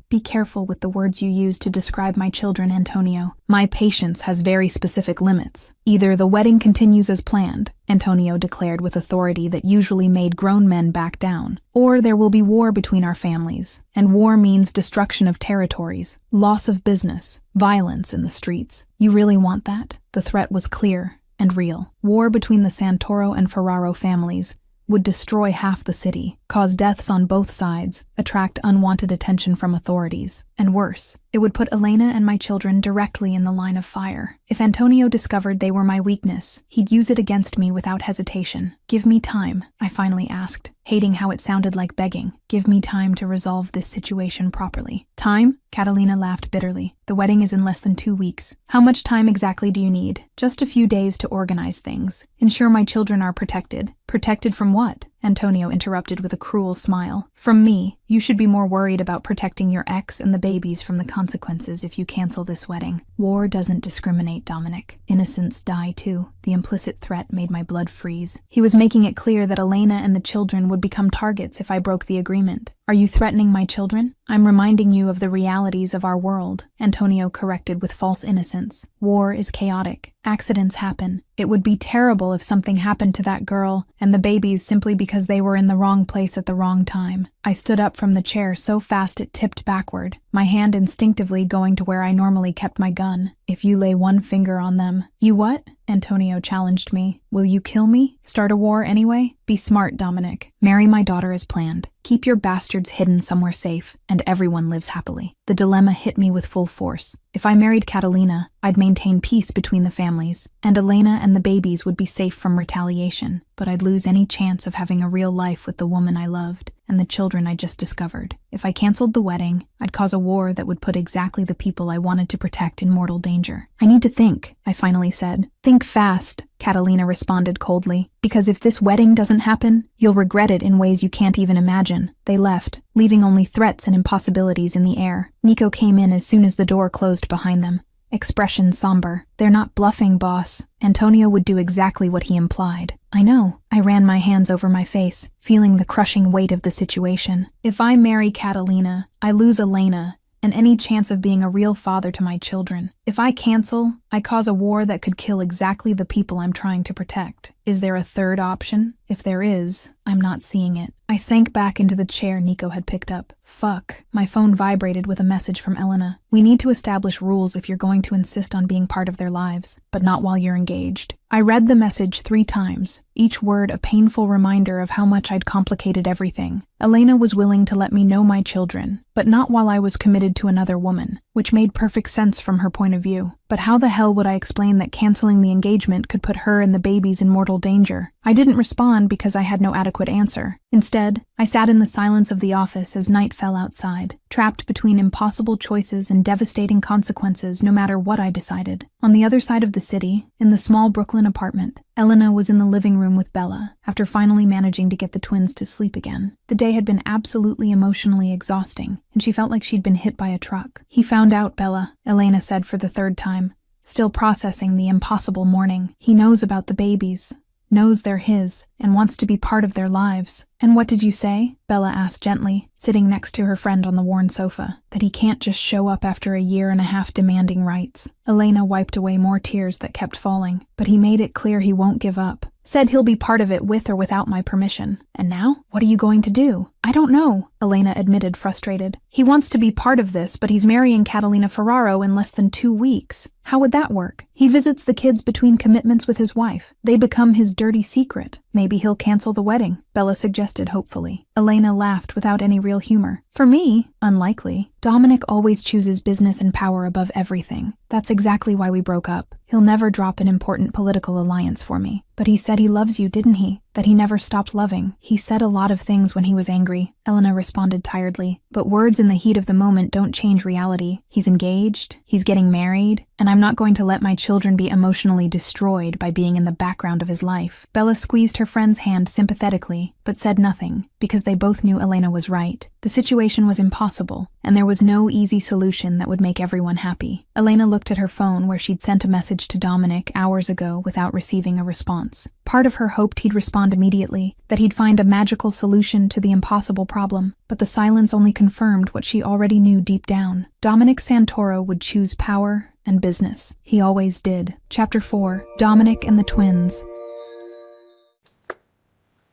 Be careful with the words you use to describe my children, Antonio. My patience has very specific limits. Either the wedding continues as planned, Antonio declared with authority that usually made grown men back down, or there will be war between our families. And war means destruction of territories, loss of business, violence in the streets. You really want that? The threat was clear and real. War between the Santoro and Ferraro families would destroy half the city, cause deaths on both sides, attract unwanted attention from authorities, and worse, it would put Elena and my children directly in the line of fire. If Antonio discovered they were my weakness, he'd use it against me without hesitation. Give me time, I finally asked, hating how it sounded like begging. Give me time to resolve this situation properly. Time? Catalina laughed bitterly. The wedding is in less than 2 weeks. How much time exactly do you need? Just a few days to organize things. Ensure my children are protected. Protected from what? Antonio interrupted with a cruel smile. From me. You should be more worried about protecting your ex and the babies from the consequences if you cancel this wedding. War doesn't discriminate, Dominic. Innocents die too. The implicit threat made my blood freeze. He was making it clear that Elena and the children would become targets if I broke the agreement. Are you threatening my children? I'm reminding you of the realities of our world, Antonio corrected with false innocence. War is chaotic. Accidents happen. It would be terrible if something happened to that girl and the babies simply because they were in the wrong place at the wrong time. I stood up from the chair so fast it tipped backward, my hand instinctively going to where I normally kept my gun. If you lay one finger on them. You what? Antonio challenged me. Will you kill me? Start a war anyway? Be smart, Dominic. Marry my daughter as planned. Keep your bastards hidden somewhere safe, and everyone lives happily. The dilemma hit me with full force. If I married Catalina, I'd maintain peace between the families, and Elena and the babies would be safe from retaliation, but I'd lose any chance of having a real life with the woman I loved and the children I just discovered. If I canceled the wedding, I'd cause a war that would put exactly the people I wanted to protect in mortal danger. I need to think, I finally said. Think fast, Catalina responded coldly, because if this wedding doesn't happen, you'll regret it in ways you can't even imagine. They left, leaving only threats and impossibilities in the air. Nico came in as soon as the door closed behind them. Expression somber. They're not bluffing, boss. Antonio would do exactly what he implied. I know. I ran my hands over my face, feeling the crushing weight of the situation. If I marry Catalina, I lose Elena and any chance of being a real father to my children. If I cancel, I cause a war that could kill exactly the people I'm trying to protect. Is there a third option? If there is, I'm not seeing it. I sank back into the chair Nico had picked up. Fuck. My phone vibrated with a message from Elena. We need to establish rules if you're going to insist on being part of their lives, but not while you're engaged. I read the message 3 times, each word a painful reminder of how much I'd complicated everything. Elena was willing to let me know my children, but not while I was committed to another woman, which made perfect sense from her point of view. But how the hell would I explain that canceling the engagement could put her and the babies in mortal danger? I didn't respond because I had no adequate answer. Instead, I sat in the silence of the office as night fell outside, trapped between impossible choices and devastating consequences no matter what I decided. On the other side of the city, in the small Brooklyn apartment, Elena was in the living room with Bella, after finally managing to get the twins to sleep again. The day had been absolutely emotionally exhausting, and she felt like she'd been hit by a truck. He found out, Bella, Elena said for the 3rd time, still processing the impossible morning. He knows about the babies, knows they're his, and wants to be part of their lives. And what did you say? Bella asked gently, sitting next to her friend on the worn sofa. That he can't just show up after a year and a half demanding rights. Elena wiped away more tears that kept falling, but he made it clear he won't give up. Said he'll be part of it with or without my permission. And now? What are you going to do? I don't know, Elena admitted, frustrated. He wants to be part of this, but he's marrying Catalina Ferraro in less than 2 weeks. How would that work? He visits the kids between commitments with his wife. They become his dirty secret. Maybe he'll cancel the wedding, Bella suggested hopefully. Elena laughed without any real humor. For me, unlikely. Dominic always chooses business and power above everything. That's exactly why we broke up. He'll never drop an important political alliance for me. But he said he loves you, didn't he? That he never stopped loving. He said a lot of things when he was angry, Elena responded tiredly. But words in the heat of the moment don't change reality. He's engaged, he's getting married, and I'm not going to let my children be emotionally destroyed by being in the background of his life. Bella squeezed her friend's hand sympathetically, but said nothing, because they both knew Elena was right. The situation was impossible, and there was no easy solution that would make everyone happy. Elena looked at her phone where she'd sent a message to Dominic hours ago without receiving a response. Part of her hoped he'd respond immediately, that he'd find a magical solution to the impossible problem, but the silence only confirmed what she already knew deep down. Dominic Santoro would choose power and business. He always did. Chapter 4. Dominic and the Twins.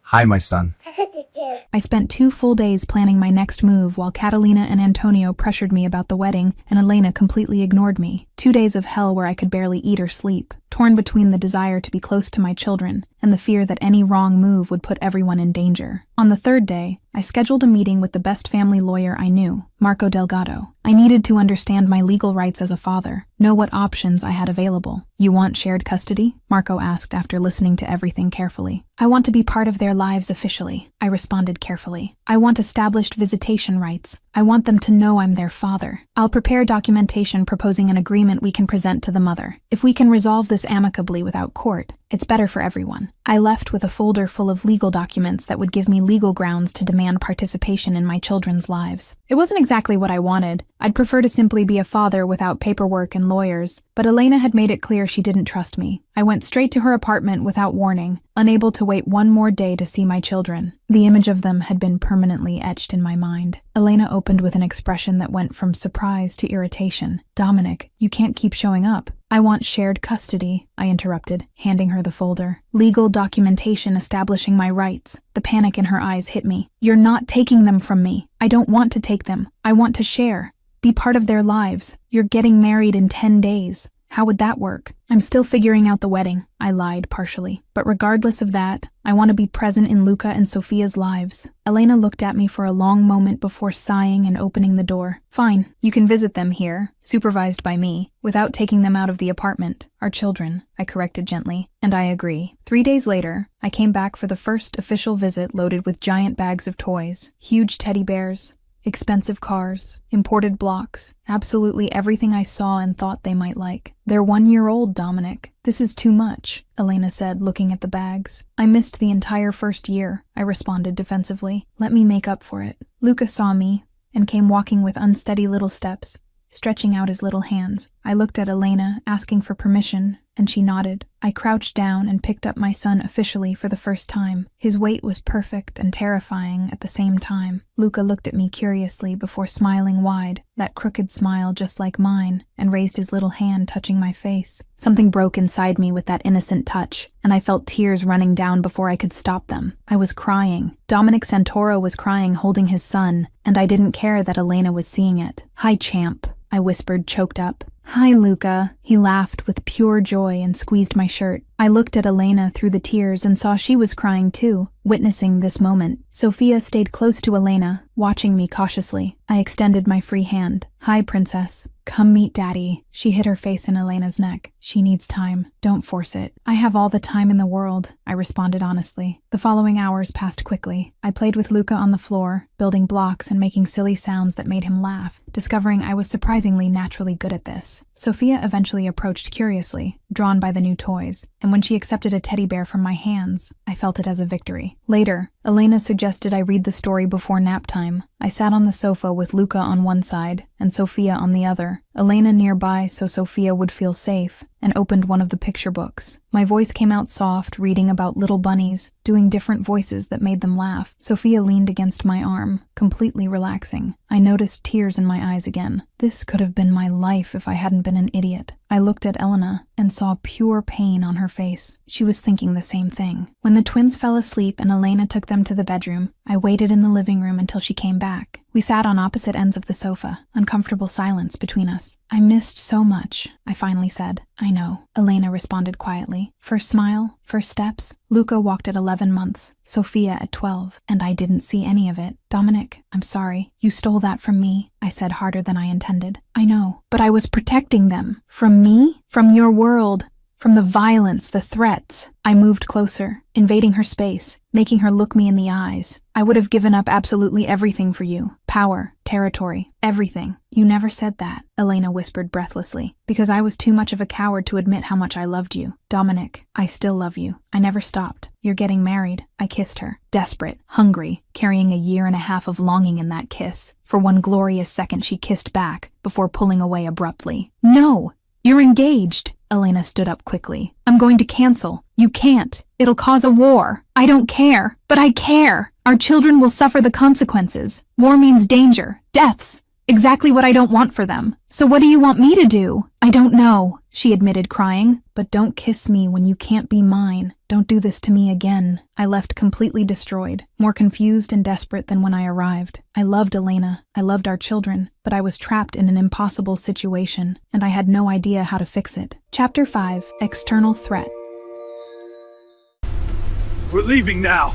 Hi, my son. I spent 2 full days planning my next move while Catalina and Antonio pressured me about the wedding and Elena completely ignored me. 2 days of hell where I could barely eat or sleep, torn between the desire to be close to my children and the fear that any wrong move would put everyone in danger. On the 3rd day, I scheduled a meeting with the best family lawyer I knew, Marco Delgado. I needed to understand my legal rights as a father, know what options I had available. You want shared custody? Marco asked after listening to everything carefully. I want to be part of their lives officially, I responded carefully. I want established visitation rights. I want them to know I'm their father. I'll prepare documentation proposing an agreement we can present to the mother. If we can resolve this amicably without court, it's better for everyone. I left with a folder full of legal documents that would give me legal grounds to demand participation in my children's lives. It wasn't exactly what I wanted. I'd prefer to simply be a father without paperwork and lawyers, but Elena had made it clear she didn't trust me. I went straight to her apartment without warning, unable to wait one more day to see my children. The image of them had been permanently etched in my mind. Elena opened with an expression that went from surprise to irritation. Dominic, you can't keep showing up. I want shared custody, I interrupted, handing her the folder. Legal documentation establishing my rights. The panic in her eyes hit me. You're not taking them from me. I don't want to take them. I want to share. Be part of their lives. You're getting married in 10 days. How would that work? I'm still figuring out the wedding, I lied partially. But regardless of that, I want to be present in Luca and Sophia's lives. Elena looked at me for a long moment before sighing and opening the door. Fine, you can visit them here, supervised by me, without taking them out of the apartment. Our children, I corrected gently, and I agree. 3 days later, I came back for the first official visit loaded with giant bags of toys, huge teddy bears, expensive cars, imported blocks, absolutely everything I saw and thought they might like. They're 1 year old, Dominic. This is too much, Elena said, looking at the bags. I missed the entire first year, I responded defensively. Let me make up for it. Luca saw me and came walking with unsteady little steps, stretching out his little hands. I looked at Elena, asking for permission, and she nodded. I crouched down and picked up my son officially for the first time. His weight was perfect and terrifying at the same time. Luca looked at me curiously before smiling wide, that crooked smile just like mine, and raised his little hand touching my face. Something broke inside me with that innocent touch, and I felt tears running down before I could stop them. I was crying. Dominic Santoro was crying holding his son, and I didn't care that Elena was seeing it. Hi, champ, I whispered, choked up. Hi, Luca. He laughed with pure joy and squeezed my shirt. I looked at Elena through the tears and saw she was crying too, witnessing this moment. Sophia stayed close to Elena, watching me cautiously. I extended my free hand. Hi, princess. Come meet Daddy. She hid her face in Elena's neck. She needs time. Don't force it. I have all the time in the world, I responded honestly. The following hours passed quickly. I played with Luca on the floor, building blocks and making silly sounds that made him laugh, discovering I was surprisingly naturally good at this. Sophia eventually approached curiously, drawn by the new toys, and when she accepted a teddy bear from my hands, I felt it as a victory. Later, Elena suggested I read the story before nap time. I sat on the sofa with Luca on one side and Sophia on the other, Elena nearby so Sophia would feel safe, and opened one of the picture books. My voice came out soft, reading about little bunnies, doing different voices that made them laugh. Sophia leaned against my arm, completely relaxing. I noticed tears in my eyes again. This could have been my life if I hadn't been an idiot. I looked at Elena and saw pure pain on her face. She was thinking the same thing. When the twins fell asleep and Elena took them to the bedroom, I waited in the living room until she came back. We sat on opposite ends of the sofa, uncomfortable silence between us. I missed so much, I finally said. I know, Elena responded quietly. First smile, first steps. Luca walked at 11 months, Sophia at 12, and I didn't see any of it. Dominic, I'm sorry. You stole that from me, I said harder than I intended. I know, but I was protecting them. From me? From your world. From the violence, the threats. I moved closer, invading her space, making her look me in the eyes. I would have given up absolutely everything for you. Power, territory, everything. You never said that, Elena whispered breathlessly, because I was too much of a coward to admit how much I loved you. Dominic, I still love you. I never stopped. You're getting married. I kissed her, desperate, hungry, carrying a year and a half of longing in that kiss. For one glorious second she kissed back, before pulling away abruptly. No! You're engaged. Elena stood up quickly. I'm going to cancel. You can't. It'll cause a war. I don't care. But I care. Our children will suffer the consequences. War means danger, deaths. Exactly what I don't want for them. So what do you want me to do? I don't know, she admitted, crying. But don't kiss me when you can't be mine. Don't do this to me again. I left completely destroyed, more confused and desperate than when I arrived. I loved Elena. I loved our children. But I was trapped in an impossible situation, and I had no idea how to fix it. Chapter 5, External Threat. We're leaving now.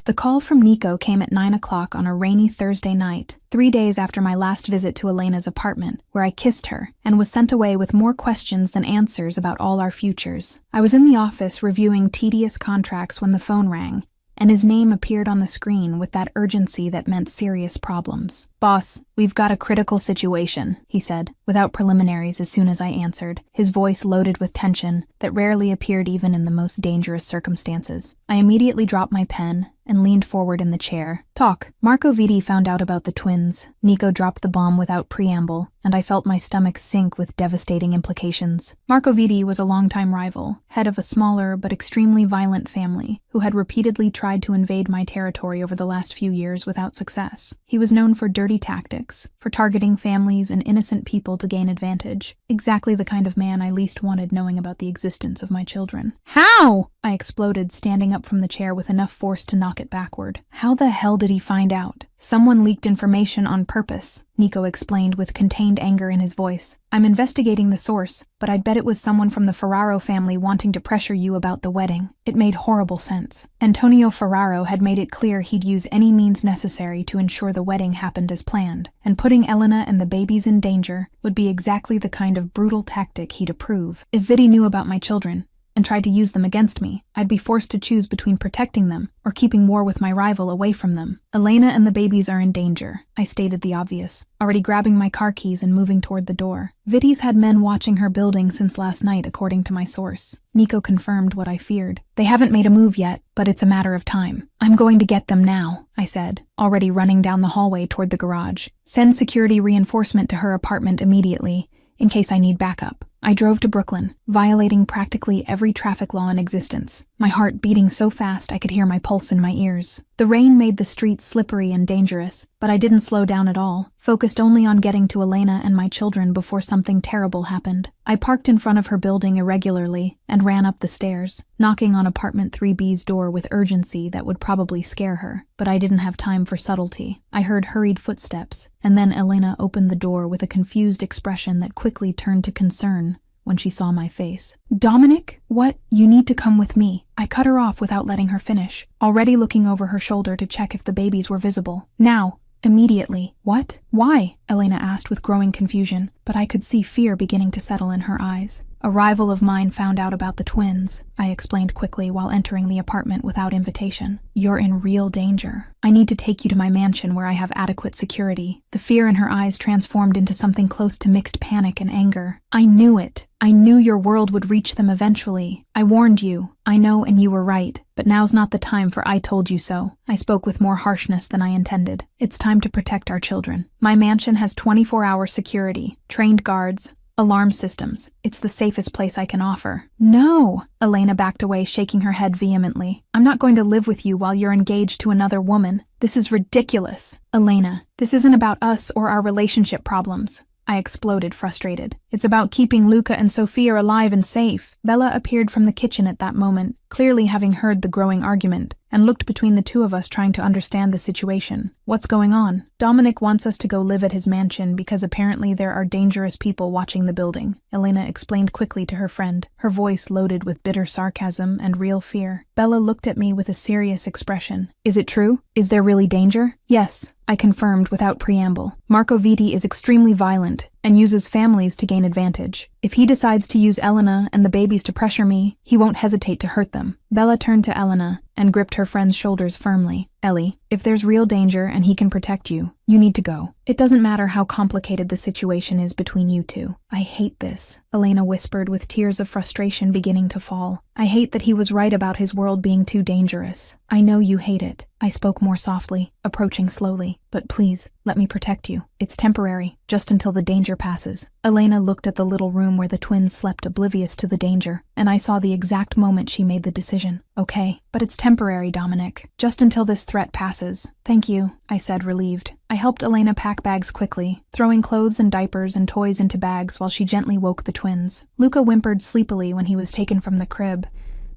The call from Nico came at 9 o'clock on a rainy Thursday night, 3 days after my last visit to Elena's apartment, where I kissed her and was sent away with more questions than answers about all our futures. I was in the office reviewing tedious contracts when the phone rang, and his name appeared on the screen with that urgency that meant serious problems. Boss, we've got a critical situation, he said, without preliminaries as soon as I answered, his voice loaded with tension that rarely appeared even in the most dangerous circumstances. I immediately dropped my pen and leaned forward in the chair. Talk. Marco Vitti found out about the twins. Nico dropped the bomb without preamble, and I felt my stomach sink with devastating implications. Marco Vitti was a longtime rival, head of a smaller but extremely violent family, who had repeatedly tried to invade my territory over the last few years without success. He was known for dirty tactics, for targeting families and innocent people to gain advantage. Exactly the kind of man I least wanted knowing about the existence of my children. How? I exploded, standing up from the chair with enough force to knock it backward. How the hell did he find out? Someone leaked information on purpose, Nico explained with contained anger in his voice. I'm investigating the source, but I'd bet it was someone from the Ferraro family wanting to pressure you about the wedding. It made horrible sense. Antonio Ferraro had made it clear he'd use any means necessary to ensure the wedding happened as planned, and putting Elena and the babies in danger would be exactly the kind of brutal tactic he'd approve. If Vitti knew about my children and tried to use them against me, I'd be forced to choose between protecting them or keeping war with my rival away from them. Elena and the babies are in danger, I stated the obvious, already grabbing my car keys and moving toward the door. Vitti's had men watching her building since last night, according to my source. Nico confirmed what I feared. They haven't made a move yet, but it's a matter of time. I'm going to get them now, I said, already running down the hallway toward the garage. Send security reinforcement to her apartment immediately, in case I need backup. I drove to Brooklyn, violating practically every traffic law in existence, my heart beating so fast I could hear my pulse in my ears. The rain made the streets slippery and dangerous, but I didn't slow down at all, focused only on getting to Elena and my children before something terrible happened. I parked in front of her building irregularly and ran up the stairs, knocking on apartment 3B's door with urgency that would probably scare her, but I didn't have time for subtlety. I heard hurried footsteps, and then Elena opened the door with a confused expression that quickly turned to concern when she saw my face. Dominic? What? You need to come with me. I cut her off without letting her finish, already looking over her shoulder to check if the babies were visible. Now. Immediately. What? Why? Elena asked with growing confusion, but I could see fear beginning to settle in her eyes. A rival of mine found out about the twins, I explained quickly while entering the apartment without invitation. You're in real danger. I need to take you to my mansion where I have adequate security. The fear in her eyes transformed into something close to mixed panic and anger. I knew it. I knew your world would reach them eventually. I warned you. I know, and you were right. But now's not the time for I told you so. I spoke with more harshness than I intended. It's time to protect our children. My mansion has 24-hour security, trained guards, alarm systems. It's the safest place I can offer. No! Elena backed away, shaking her head vehemently. I'm not going to live with you while you're engaged to another woman. This is ridiculous. Elena, this isn't about us or our relationship problems. I exploded, frustrated. It's about keeping Luca and Sophia alive and safe. Bella appeared from the kitchen at that moment, clearly having heard the growing argument, and looked between the two of us trying to understand the situation. What's going on? Dominic wants us to go live at his mansion because apparently there are dangerous people watching the building, Elena explained quickly to her friend, her voice loaded with bitter sarcasm and real fear. Bella looked at me with a serious expression. Is it true? Is there really danger? Yes, I confirmed without preamble. Marco Vitti is extremely violent and uses families to gain advantage. If he decides to use Elena and the babies to pressure me, he won't hesitate to hurt them. Bella turned to Elena and gripped her friend's shoulders firmly. Ellie, if there's real danger and he can protect you, you need to go. It doesn't matter how complicated the situation is between you two. I hate this, Elena whispered with tears of frustration beginning to fall. I hate that he was right about his world being too dangerous. I know you hate it. I spoke more softly, approaching slowly. But please, let me protect you. It's temporary, just until the danger passes. Elena looked at the little room where the twins slept, oblivious to the danger, and I saw the exact moment she made the decision. Okay, but it's temporary, Dominic. Just until this threat passes. Thank you, I said, relieved. I helped Elena pack bags quickly, throwing clothes and diapers and toys into bags while she gently woke the twins. Luca whimpered sleepily when he was taken from the crib,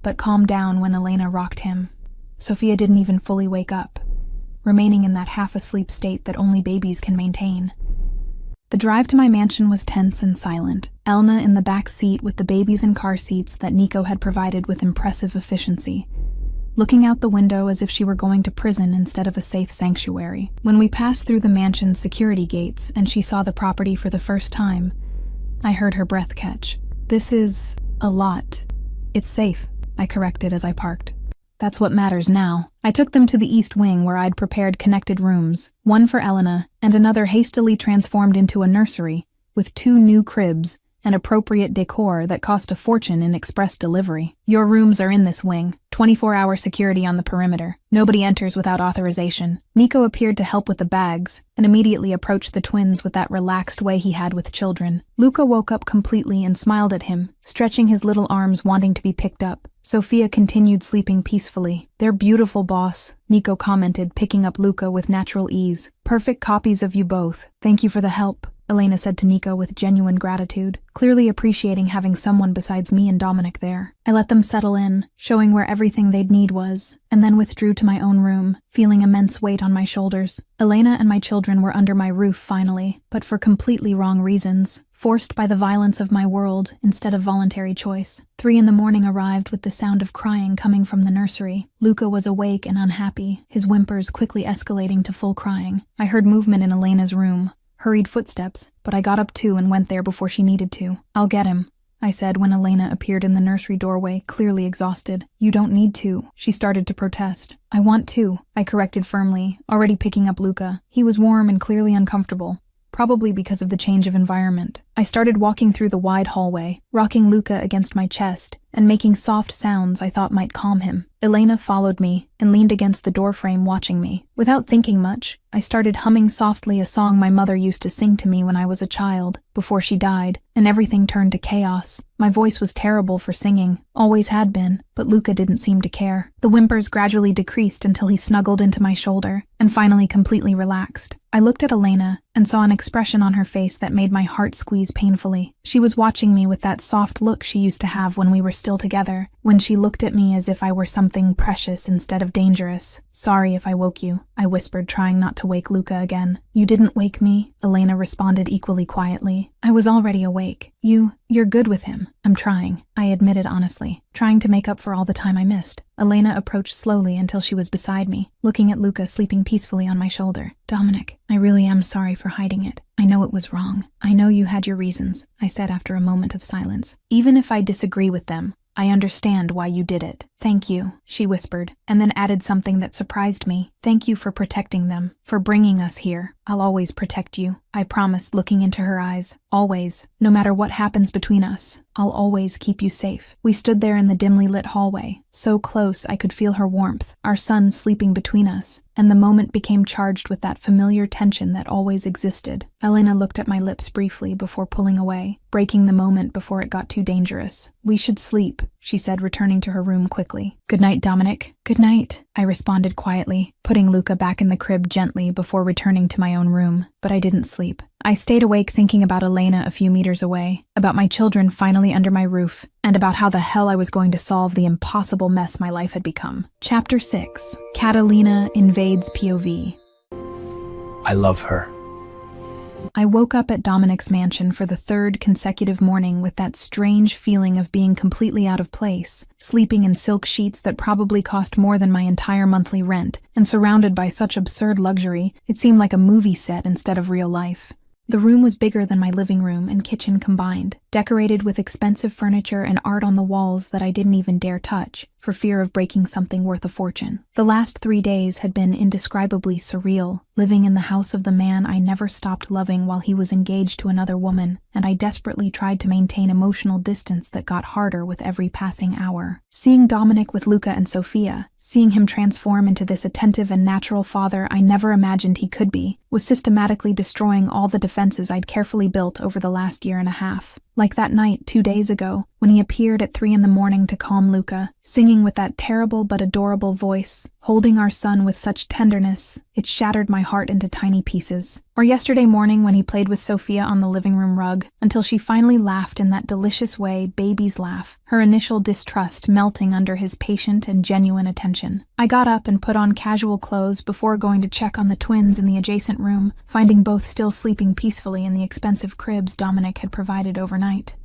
but calmed down when Elena rocked him. Sophia didn't even fully wake up, remaining in that half-asleep state that only babies can maintain. The drive to my mansion was tense and silent, Elna in the back seat with the babies in car seats that Nico had provided with impressive efficiency, looking out the window as if she were going to prison instead of a safe sanctuary. When we passed through the mansion's security gates and she saw the property for the first time, I heard her breath catch. This is a lot. It's safe, I corrected as I parked. That's what matters now. I took them to the east wing where I'd prepared connected rooms, one for Elena and another hastily transformed into a nursery, with 2 new cribs and appropriate decor that cost a fortune in express delivery. Your rooms are in this wing. 24-hour security on the perimeter. Nobody enters without authorization. Nico appeared to help with the bags and immediately approached the twins with that relaxed way he had with children. Luca woke up completely and smiled at him, stretching his little arms wanting to be picked up. Sophia continued sleeping peacefully. They're beautiful, boss, Nico commented, picking up Luca with natural ease. Perfect copies of you both. Thank you for the help, Elena said to Nico with genuine gratitude, clearly appreciating having someone besides me and Dominic there. I let them settle in, showing where everything they'd need was, and then withdrew to my own room, feeling immense weight on my shoulders. Elena and my children were under my roof finally, but for completely wrong reasons, forced by the violence of my world instead of voluntary choice. 3 a.m. arrived with the sound of crying coming from the nursery. Luca was awake and unhappy, his whimpers quickly escalating to full crying. I heard movement in Elena's room. Hurried footsteps, but I got up too and went there before she needed to. I'll get him, I said when Elena appeared in the nursery doorway, clearly exhausted. You don't need to, she started to protest. I want to, I corrected firmly, already picking up Luca. He was warm and clearly uncomfortable, probably because of the change of environment. I started walking through the wide hallway, rocking Luca against my chest, and making soft sounds I thought might calm him. Elena followed me and leaned against the doorframe watching me. Without thinking much, I started humming softly a song my mother used to sing to me when I was a child, before she died, and everything turned to chaos. My voice was terrible for singing, always had been, but Luca didn't seem to care. The whimpers gradually decreased until he snuggled into my shoulder, and finally completely relaxed. I looked at Elena and saw an expression on her face that made my heart squeeze painfully. She was watching me with that soft look she used to have when we were still together, when she looked at me as if I were something precious instead of dangerous. Sorry if I woke you, I whispered, trying not to wake Luca again. You didn't wake me, Elena responded equally quietly. I was already awake. You're good with him. I'm trying, I admitted honestly, trying to make up for all the time I missed. Elena approached slowly until she was beside me, looking at Luca sleeping peacefully on my shoulder. Dominic, I really am sorry for hiding it. I know it was wrong. I know you had your reasons, I said after a moment of silence. Even if I disagree with them, I understand why you did it. Thank you, she whispered, and then added something that surprised me. Thank you for protecting them, for bringing us here. I'll always protect you, I promised, looking into her eyes. Always. No matter what happens between us, I'll always keep you safe. We stood there in the dimly lit hallway, so close I could feel her warmth, our son sleeping between us, and the moment became charged with that familiar tension that always existed. Elena looked at my lips briefly before pulling away, breaking the moment before it got too dangerous. We should sleep, she said, returning to her room quickly. Good night, Dominic. Good night, I responded quietly, putting Luca back in the crib gently before returning to my own room. But I didn't sleep. I stayed awake thinking about Elena a few meters away, about my children finally under my roof, and about how the hell I was going to solve the impossible mess my life had become. Chapter 6. Catalina invades POV. I love her. I woke up at Dominic's mansion for the third consecutive morning with that strange feeling of being completely out of place, sleeping in silk sheets that probably cost more than my entire monthly rent, and surrounded by such absurd luxury, it seemed like a movie set instead of real life. The room was bigger than my living room and kitchen combined, decorated with expensive furniture and art on the walls that I didn't even dare touch, for fear of breaking something worth a fortune. The last 3 days had been indescribably surreal, living in the house of the man I never stopped loving while he was engaged to another woman, and I desperately tried to maintain emotional distance that got harder with every passing hour. Seeing Dominic with Luca and Sofia, seeing him transform into this attentive and natural father I never imagined he could be, was systematically destroying all the defenses I'd carefully built over the last year and a half. Like that night 2 days ago, when he appeared at 3 a.m. to calm Luca, singing with that terrible but adorable voice, holding our son with such tenderness, it shattered my heart into tiny pieces. Or yesterday morning when he played with Sophia on the living room rug, until she finally laughed in that delicious way babies laugh, her initial distrust melting under his patient and genuine attention. I got up and put on casual clothes before going to check on the twins in the adjacent room, finding both still sleeping peacefully in the expensive cribs Dominic had provided overnight.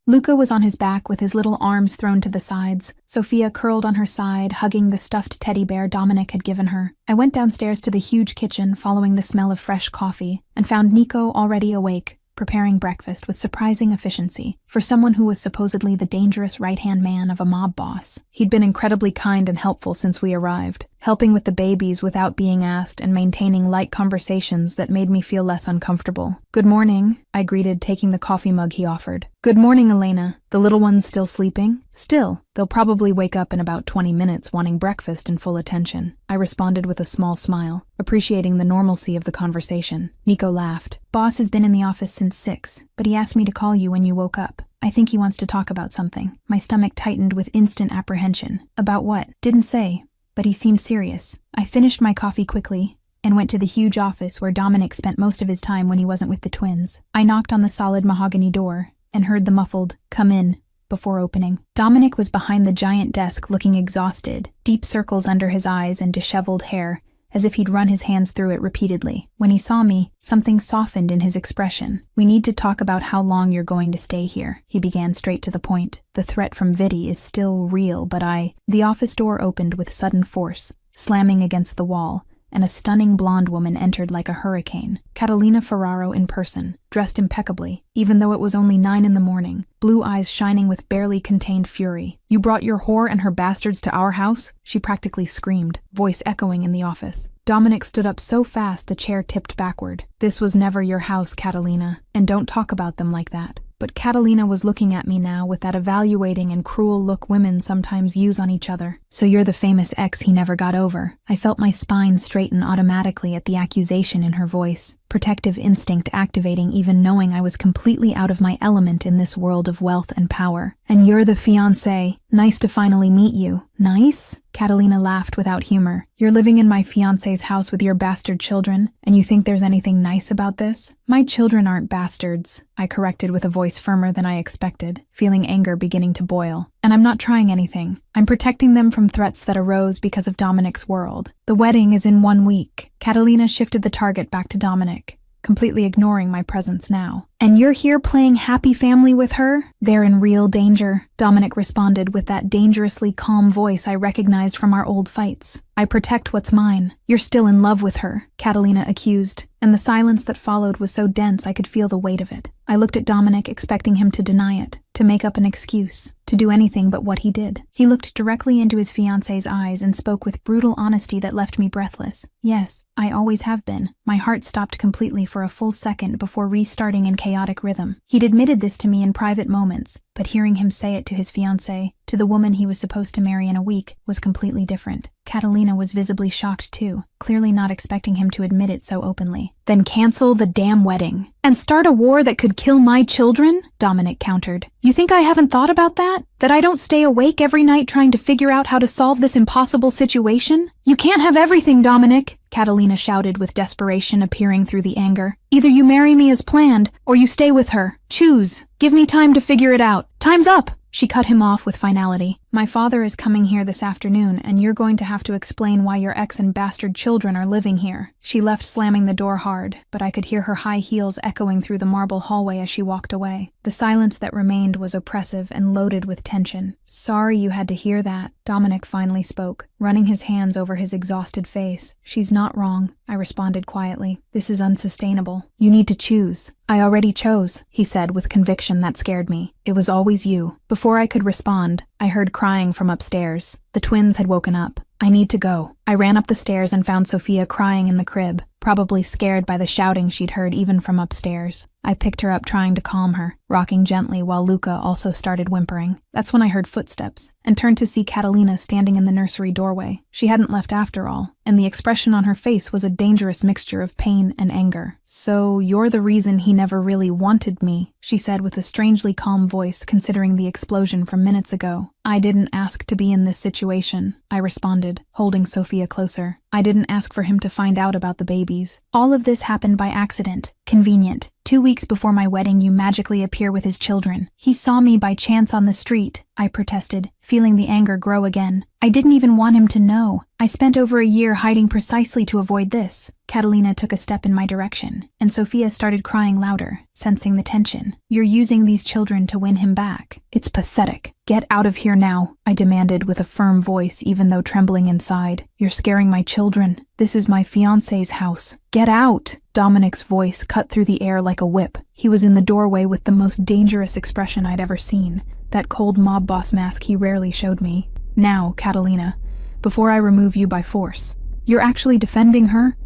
Luca was on his back with his little arms thrown to the sides, Sophia curled on her side, hugging the stuffed teddy bear Dominic had given her. I went downstairs to the huge kitchen, following the smell of fresh coffee, and found Nico already awake, preparing breakfast with surprising efficiency. For someone who was supposedly the dangerous right-hand man of a mob boss, he'd been incredibly kind and helpful since we arrived, helping with the babies without being asked and maintaining light conversations that made me feel less uncomfortable. Good morning, I greeted, taking the coffee mug he offered. Good morning, Elena. The little one's still sleeping? Still. They'll probably wake up in about 20 minutes wanting breakfast and full attention, I responded with a small smile, appreciating the normalcy of the conversation. Nico laughed. Boss has been in the office since 6, but he asked me to call you when you woke up. I think he wants to talk about something. My stomach tightened with instant apprehension. About what? Didn't say, but he seemed serious. I finished my coffee quickly and went to the huge office where Dominic spent most of his time when he wasn't with the twins. I knocked on the solid mahogany door and heard the muffled, "Come in," before opening. Dominic was behind the giant desk looking exhausted, deep circles under his eyes and disheveled hair, as if he'd run his hands through it repeatedly. When he saw me, something softened in his expression. "We need to talk about how long you're going to stay here," he began straight to the point. "The threat from Vidi is still real, but The office door opened with sudden force, slamming against the wall, and a stunning blonde woman entered like a hurricane. Catalina Ferraro in person, dressed impeccably, even though it was only 9 a.m, blue eyes shining with barely contained fury. "You brought your whore and her bastards to our house?" she practically screamed, voice echoing in the office. Dominic stood up so fast the chair tipped backward. "This was never your house, Catalina, and don't talk about them like that." But Catalina was looking at me now with that evaluating and cruel look women sometimes use on each other. "So you're the famous ex he never got over." I felt my spine straighten automatically at the accusation in her voice, protective instinct activating even knowing I was completely out of my element in this world of wealth and power. "And you're the fiancé. Nice to finally meet you." "Nice?" Catalina laughed without humor. "You're living in my fiancé's house with your bastard children, and you think there's anything nice about this?" "My children aren't bastards," I corrected with a voice firmer than I expected, feeling anger beginning to boil. and I'm not trying anything. I'm protecting them from threats that arose because of Dominic's world. The wedding is in 1 week. Catalina shifted the target back to Dominic, completely ignoring my presence now. And you're here playing happy family with her? They're in real danger, Dominic responded with that dangerously calm voice I recognized from our old fights. I protect what's mine. You're still in love with her, Catalina accused, and the silence that followed was so dense I could feel the weight of it. I looked at Dominic, expecting him to deny it, to make up an excuse, to do anything but what he did. He looked directly into his fiancée's eyes and spoke with brutal honesty that left me breathless. Yes, I always have been. My heart stopped completely for a full second before restarting in chaotic rhythm. He'd admitted this to me in private moments, but hearing him say it to his fiancée, to the woman he was supposed to marry in a week, was completely different. Catalina was visibly shocked too, clearly not expecting him to admit it so openly. Then cancel the damn wedding. And start a war that could kill my children? Dominic countered. You think I haven't thought about that? That I don't stay awake every night trying to figure out how to solve this impossible situation? You can't have everything, Dominic, Catalina shouted with desperation appearing through the anger. Either you marry me as planned, or you stay with her. Choose. Give me time to figure it out. Time's up! She cut him off with finality. My father is coming here this afternoon, and you're going to have to explain why your ex and bastard children are living here. She left, slamming the door hard, but I could hear her high heels echoing through the marble hallway as she walked away. The silence that remained was oppressive and loaded with tension. Sorry you had to hear that, Dominic finally spoke, running his hands over his exhausted face. She's not wrong, I responded quietly. This is unsustainable. You need to choose. I already chose, he said with conviction that scared me. It was always you. Before I could respond, I heard crying from upstairs. The twins had woken up. I need to go. I ran up the stairs and found Sophia crying in the crib, probably scared by the shouting she'd heard even from upstairs. I picked her up, trying to calm her, rocking gently while Luca also started whimpering. That's when I heard footsteps, and turned to see Catalina standing in the nursery doorway. She hadn't left after all, and the expression on her face was a dangerous mixture of pain and anger. So you're the reason he never really wanted me, she said with a strangely calm voice considering the explosion from minutes ago. I didn't ask to be in this situation, I responded, holding Sophia closer. I didn't ask for him to find out about the babies. All of this happened by accident. Convenient. 2 weeks before my wedding, you magically appear with his children. He saw me by chance on the street, I protested, feeling the anger grow again. I didn't even want him to know. I spent over a year hiding precisely to avoid this. Catalina took a step in my direction, and Sophia started crying louder, sensing the tension. You're using these children to win him back. It's pathetic. Get out of here now, I demanded with a firm voice even though trembling inside. You're scaring my children. This is my fiancé's house. Get out! Dominic's voice cut through the air like a whip. He was in the doorway with the most dangerous expression I'd ever seen. That cold mob boss mask he rarely showed me. Now, Catalina, before I remove you by force. You're actually defending her?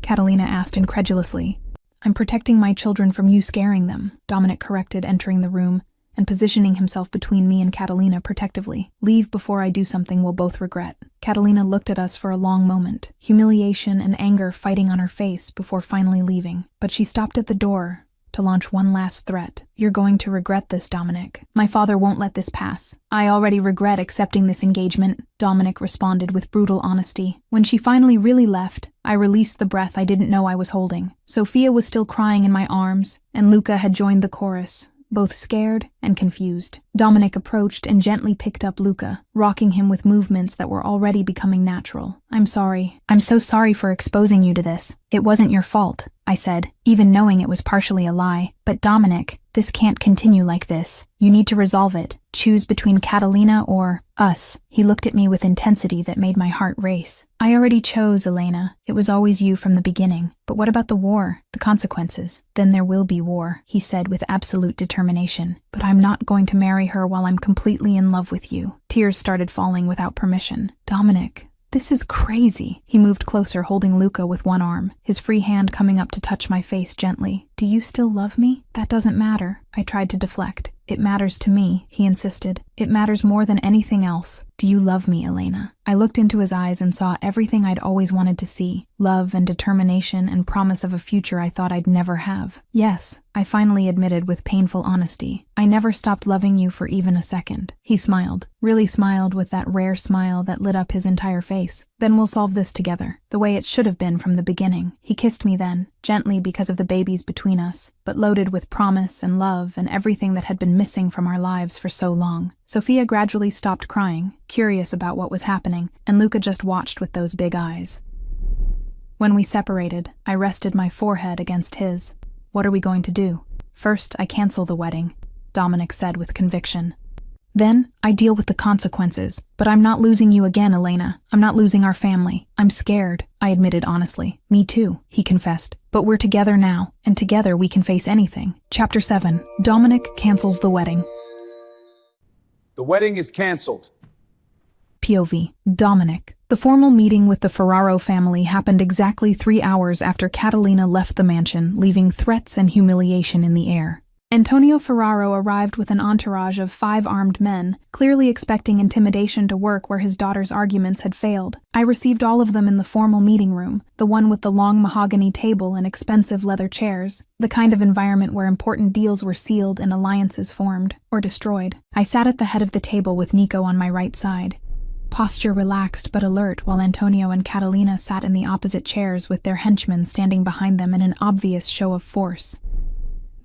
Catalina asked incredulously. I'm protecting my children from you scaring them, Dominic corrected, entering the room and positioning himself between me and Catalina protectively. Leave before I do something we'll both regret. Catalina looked at us for a long moment, humiliation and anger fighting on her face before finally leaving. But she stopped at the door to launch one last threat. You're going to regret this, Dominic. My father won't let this pass. I already regret accepting this engagement, Dominic responded with brutal honesty. When she finally really left, I released the breath I didn't know I was holding. Sophia was still crying in my arms, and Luca had joined the chorus, both scared and confused. Dominic approached and gently picked up Luca, rocking him with movements that were already becoming natural. I'm sorry. I'm so sorry for exposing you to this. It wasn't your fault, I said, even knowing it was partially a lie. But Dominic, this can't continue like this. You need to resolve it. Choose between Catalina or us. He looked at me with intensity that made my heart race. I already chose, Elena. It was always you from the beginning. But what about the war? The consequences? Then there will be war, he said with absolute determination. But I'm not going to marry her while I'm completely in love with you. Tears started falling without permission. Dominic, this is crazy. He moved closer, holding Luca with one arm, his free hand coming up to touch my face gently. Do you still love me? That doesn't matter. I tried to deflect. It matters to me, he insisted. It matters more than anything else. Do you love me, Elena? I looked into his eyes and saw everything I'd always wanted to see. Love and determination and promise of a future I thought I'd never have. Yes, I finally admitted with painful honesty. I never stopped loving you for even a second. He smiled, really smiled with that rare smile that lit up his entire face. Then we'll solve this together, the way it should have been from the beginning. He kissed me then, gently because of the babies between us, but loaded with promise and love and everything that had been missing from our lives for so long. Sophia gradually stopped crying, curious about what was happening, and Luca just watched with those big eyes. When we separated, I rested my forehead against his. What are we going to do? First, I cancel the wedding, Dominic said with conviction. Then, I deal with the consequences. But I'm not losing you again, Elena. I'm not losing our family. I'm scared, I admitted honestly. Me too, he confessed. But we're together now, and together we can face anything. Chapter 7. Dominic cancels the wedding. The wedding is canceled. POV. Dominic. The formal meeting with the Ferraro family happened exactly 3 hours after Catalina left the mansion, leaving threats and humiliation in the air. Antonio Ferraro arrived with an entourage of 5 armed men, clearly expecting intimidation to work where his daughter's arguments had failed. I received all of them in the formal meeting room, the one with the long mahogany table and expensive leather chairs, the kind of environment where important deals were sealed and alliances formed, or destroyed. I sat at the head of the table with Nico on my right side, posture relaxed but alert, while Antonio and Catalina sat in the opposite chairs with their henchmen standing behind them in an obvious show of force.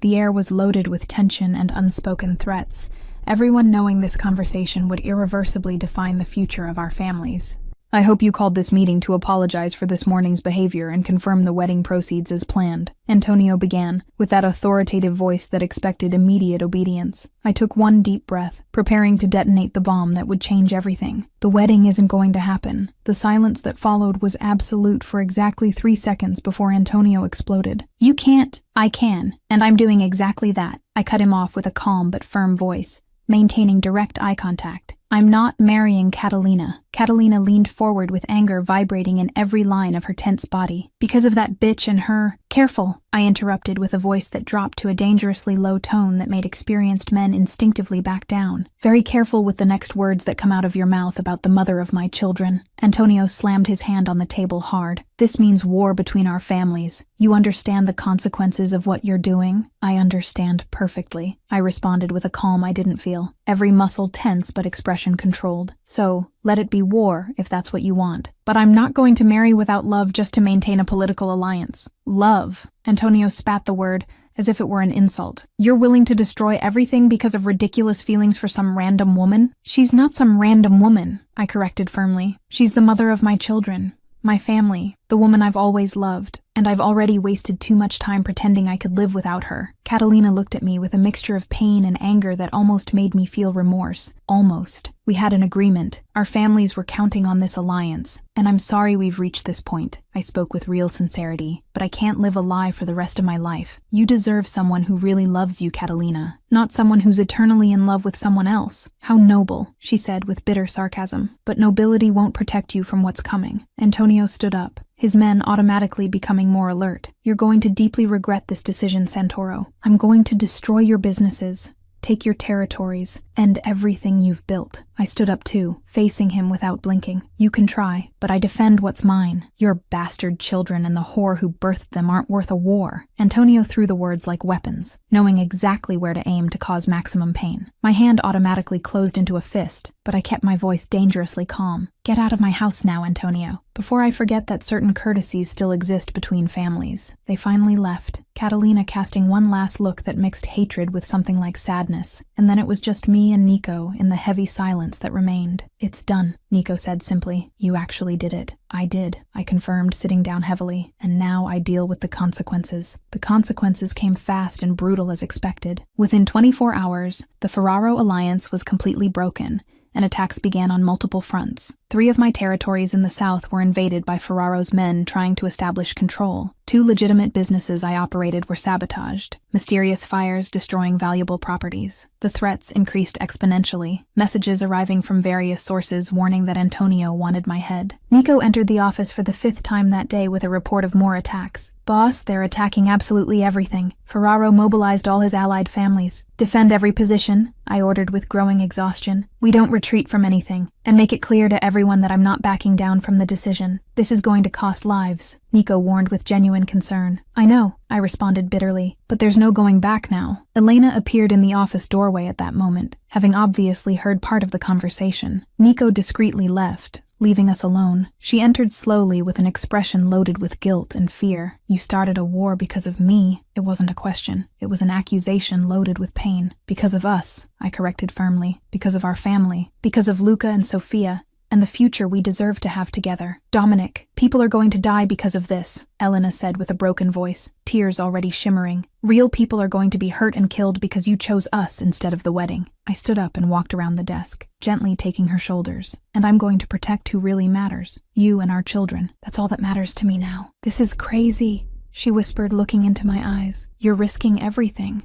The air was loaded with tension and unspoken threats, everyone knowing this conversation would irreversibly define the future of our families. I hope you called this meeting to apologize for this morning's behavior and confirm the wedding proceeds as planned, Antonio began, with that authoritative voice that expected immediate obedience. I took one deep breath, preparing to detonate the bomb that would change everything. The wedding isn't going to happen. The silence that followed was absolute for exactly 3 seconds before Antonio exploded. You can't. I can. And I'm doing exactly that. I cut him off with a calm but firm voice, maintaining direct eye contact. I'm not marrying Catalina. Catalina leaned forward with anger vibrating in every line of her tense body. Because of that bitch and her... Careful, I interrupted with a voice that dropped to a dangerously low tone that made experienced men instinctively back down. Very careful with the next words that come out of your mouth about the mother of my children. Antonio slammed his hand on the table hard. This means war between our families. You understand the consequences of what you're doing? I understand perfectly, I responded with a calm I didn't feel, every muscle tense but expression controlled. So, let it be war if that's what you want. But I'm not going to marry without love just to maintain a political alliance. Love. Antonio spat the word as if it were an insult. You're willing to destroy everything because of ridiculous feelings for some random woman? She's not some random woman, I corrected firmly. She's the mother of my children, my family, the woman I've always loved, and I've already wasted too much time pretending I could live without her. Catalina looked at me with a mixture of pain and anger that almost made me feel remorse. Almost. We had an agreement. Our families were counting on this alliance, and I'm sorry we've reached this point. I spoke with real sincerity, but I can't live a lie for the rest of my life. You deserve someone who really loves you, Catalina, not someone who's eternally in love with someone else. How noble, she said with bitter sarcasm. But nobility won't protect you from what's coming. Antonio stood up, his men automatically becoming more alert. You're going to deeply regret this decision, Santoro. I'm going to destroy your businesses, take your territories, and everything you've built. I stood up too, facing him without blinking. You can try, but I defend what's mine. Your bastard children and the whore who birthed them aren't worth a war. Antonio threw the words like weapons, knowing exactly where to aim to cause maximum pain. My hand automatically closed into a fist, but I kept my voice dangerously calm. Get out of my house now, Antonio, before I forget that certain courtesies still exist between families. They finally left, Catalina casting one last look that mixed hatred with something like sadness, and then it was just me and Nico in the heavy silence that remained. It's done, Nico said simply. You actually did it. I did, I confirmed, sitting down heavily, and now I deal with the consequences. The consequences came fast and brutal as expected. Within 24 hours, the Ferraro alliance was completely broken, and attacks began on multiple fronts. 3 of my territories in the south were invaded by Ferraro's men trying to establish control. 2 legitimate businesses I operated were sabotaged, mysterious fires destroying valuable properties. The threats increased exponentially, messages arriving from various sources warning that Antonio wanted my head. Nico entered the office for the 5th time that day with a report of more attacks. Boss, they're attacking absolutely everything. Ferraro mobilized all his allied families. Defend every position, I ordered with growing exhaustion. We don't retreat from anything, and make it clear to everyone that I'm not backing down from the decision. This is going to cost lives, Nico warned with genuine concern. I know, I responded bitterly, but there's no going back now. Elena appeared in the office doorway at that moment, having obviously heard part of the conversation. Nico discreetly left, leaving us alone. She entered slowly with an expression loaded with guilt and fear. "You started a war because of me." It wasn't a question. It was an accusation loaded with pain. "Because of us," I corrected firmly. "Because of our family. Because of Luca and Sophia. And the future we deserve to have together. Dominic, people are going to die because of this," Elena said with a broken voice, tears already shimmering. "Real people are going to be hurt and killed because you chose us instead of the wedding." I stood up and walked around the desk, gently taking her shoulders. "And I'm going to protect who really matters. You and our children. That's all that matters to me now." "This is crazy," she whispered, looking into my eyes. "You're risking everything."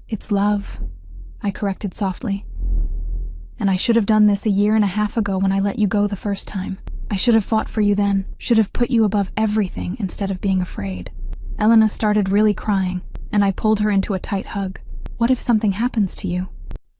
"It's love," I corrected softly. "And I should have done this 1.5 years ago when I let you go the first time. I should have fought for you then, should have put you above everything instead of being afraid." Elena started really crying, and I pulled her into a tight hug. "What if something happens to you?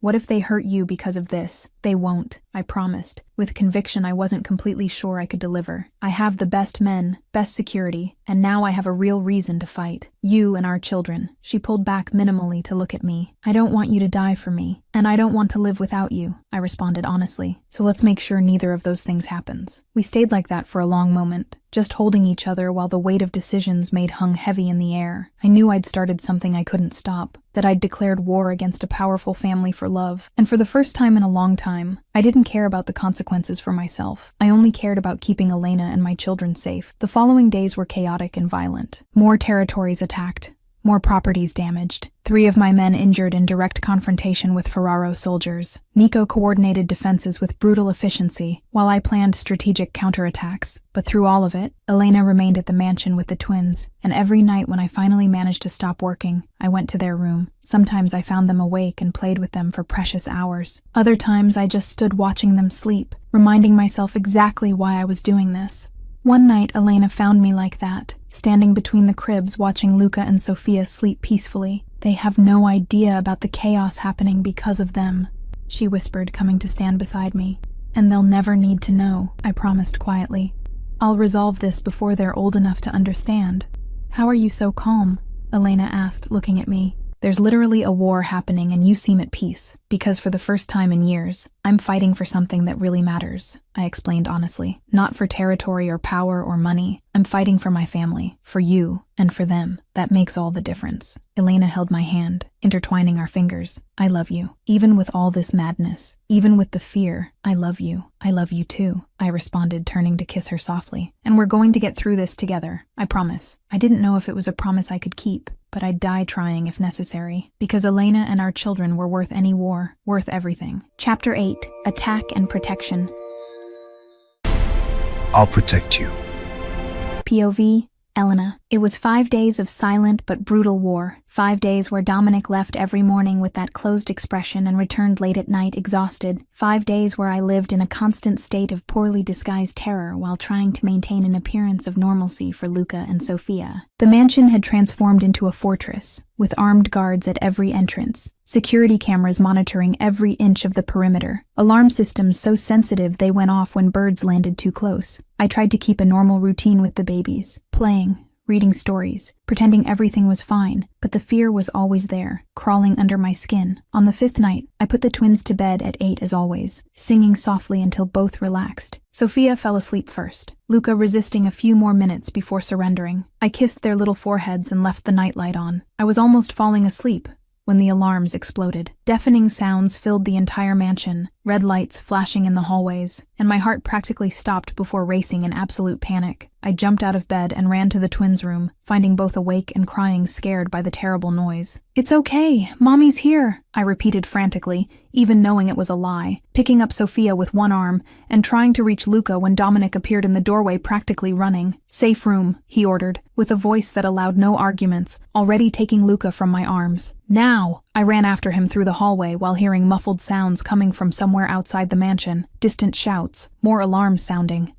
What if they hurt you because of this?" "They won't," I promised, with conviction I wasn't completely sure I could deliver. "I have the best men, best security, and now I have a real reason to fight. You and our children." She pulled back minimally to look at me. "I don't want you to die for me, and I don't want to live without you," I responded honestly. "So let's make sure neither of those things happens." We stayed like that for a long moment, just holding each other while the weight of decisions hung heavy in the air. I knew I'd started something I couldn't stop, that I'd declared war against a powerful family for love. And for the first time in a long time, I didn't care about the consequences for myself. I only cared about keeping Elena and my children safe. The following days were chaotic and violent. More territories attacked. More properties damaged. 3 of my men injured in direct confrontation with Ferraro soldiers. Nico coordinated defenses with brutal efficiency, while I planned strategic counterattacks. But through all of it, Elena remained at the mansion with the twins, and every night when I finally managed to stop working, I went to their room. Sometimes I found them awake and played with them for precious hours. Other times I just stood watching them sleep, reminding myself exactly why I was doing this. One night, Elena found me like that, standing between the cribs watching Luca and Sophia sleep peacefully. "They have no idea about the chaos happening because of them," she whispered, coming to stand beside me. "And they'll never need to know," I promised quietly. "I'll resolve this before they're old enough to understand." "How are you so calm?" Elena asked, looking at me. "There's literally a war happening and you seem at peace, because for the first time in years, I'm fighting for something that really matters," I explained honestly. "Not for territory or power or money. I'm fighting for my family, for you, and for them. That makes all the difference." Elena held my hand, intertwining our fingers. "I love you. Even with all this madness, even with the fear, I love you. I love you too," I responded, turning to kiss her softly. "And we're going to get through this together. I promise." I didn't know if it was a promise I could keep, but I'd die trying if necessary, because Elena and our children were worth any war, worth everything. Chapter 8: Attack and Protection. I'll protect you. POV: Elena. It was 5 days of silent but brutal war. 5 days where Dominic left every morning with that closed expression and returned late at night exhausted. 5 days where I lived in a constant state of poorly disguised terror while trying to maintain an appearance of normalcy for Luca and Sophia. The mansion had transformed into a fortress, with armed guards at every entrance, security cameras monitoring every inch of the perimeter, alarm systems so sensitive they went off when birds landed too close. I tried to keep a normal routine with the babies, playing, reading stories, pretending everything was fine, but the fear was always there, crawling under my skin. On the 5th night, I put the twins to bed at 8 as always, singing softly until both relaxed. Sophia fell asleep first, Luca resisting a few more minutes before surrendering. I kissed their little foreheads and left the nightlight on. I was almost falling asleep when the alarms exploded. Deafening sounds filled the entire mansion, red lights flashing in the hallways, and my heart practically stopped before racing in absolute panic. I jumped out of bed and ran to the twins' room, finding both awake and crying, scared by the terrible noise. "It's okay, Mommy's here," I repeated frantically, even knowing it was a lie, picking up Sophia with one arm and trying to reach Luca when Dominic appeared in the doorway, practically running. "Safe room," he ordered, with a voice that allowed no arguments, already taking Luca from my arms. "Now!" I ran after him through the hallway while hearing muffled sounds coming from somewhere outside the mansion, distant shouts, more alarms sounding.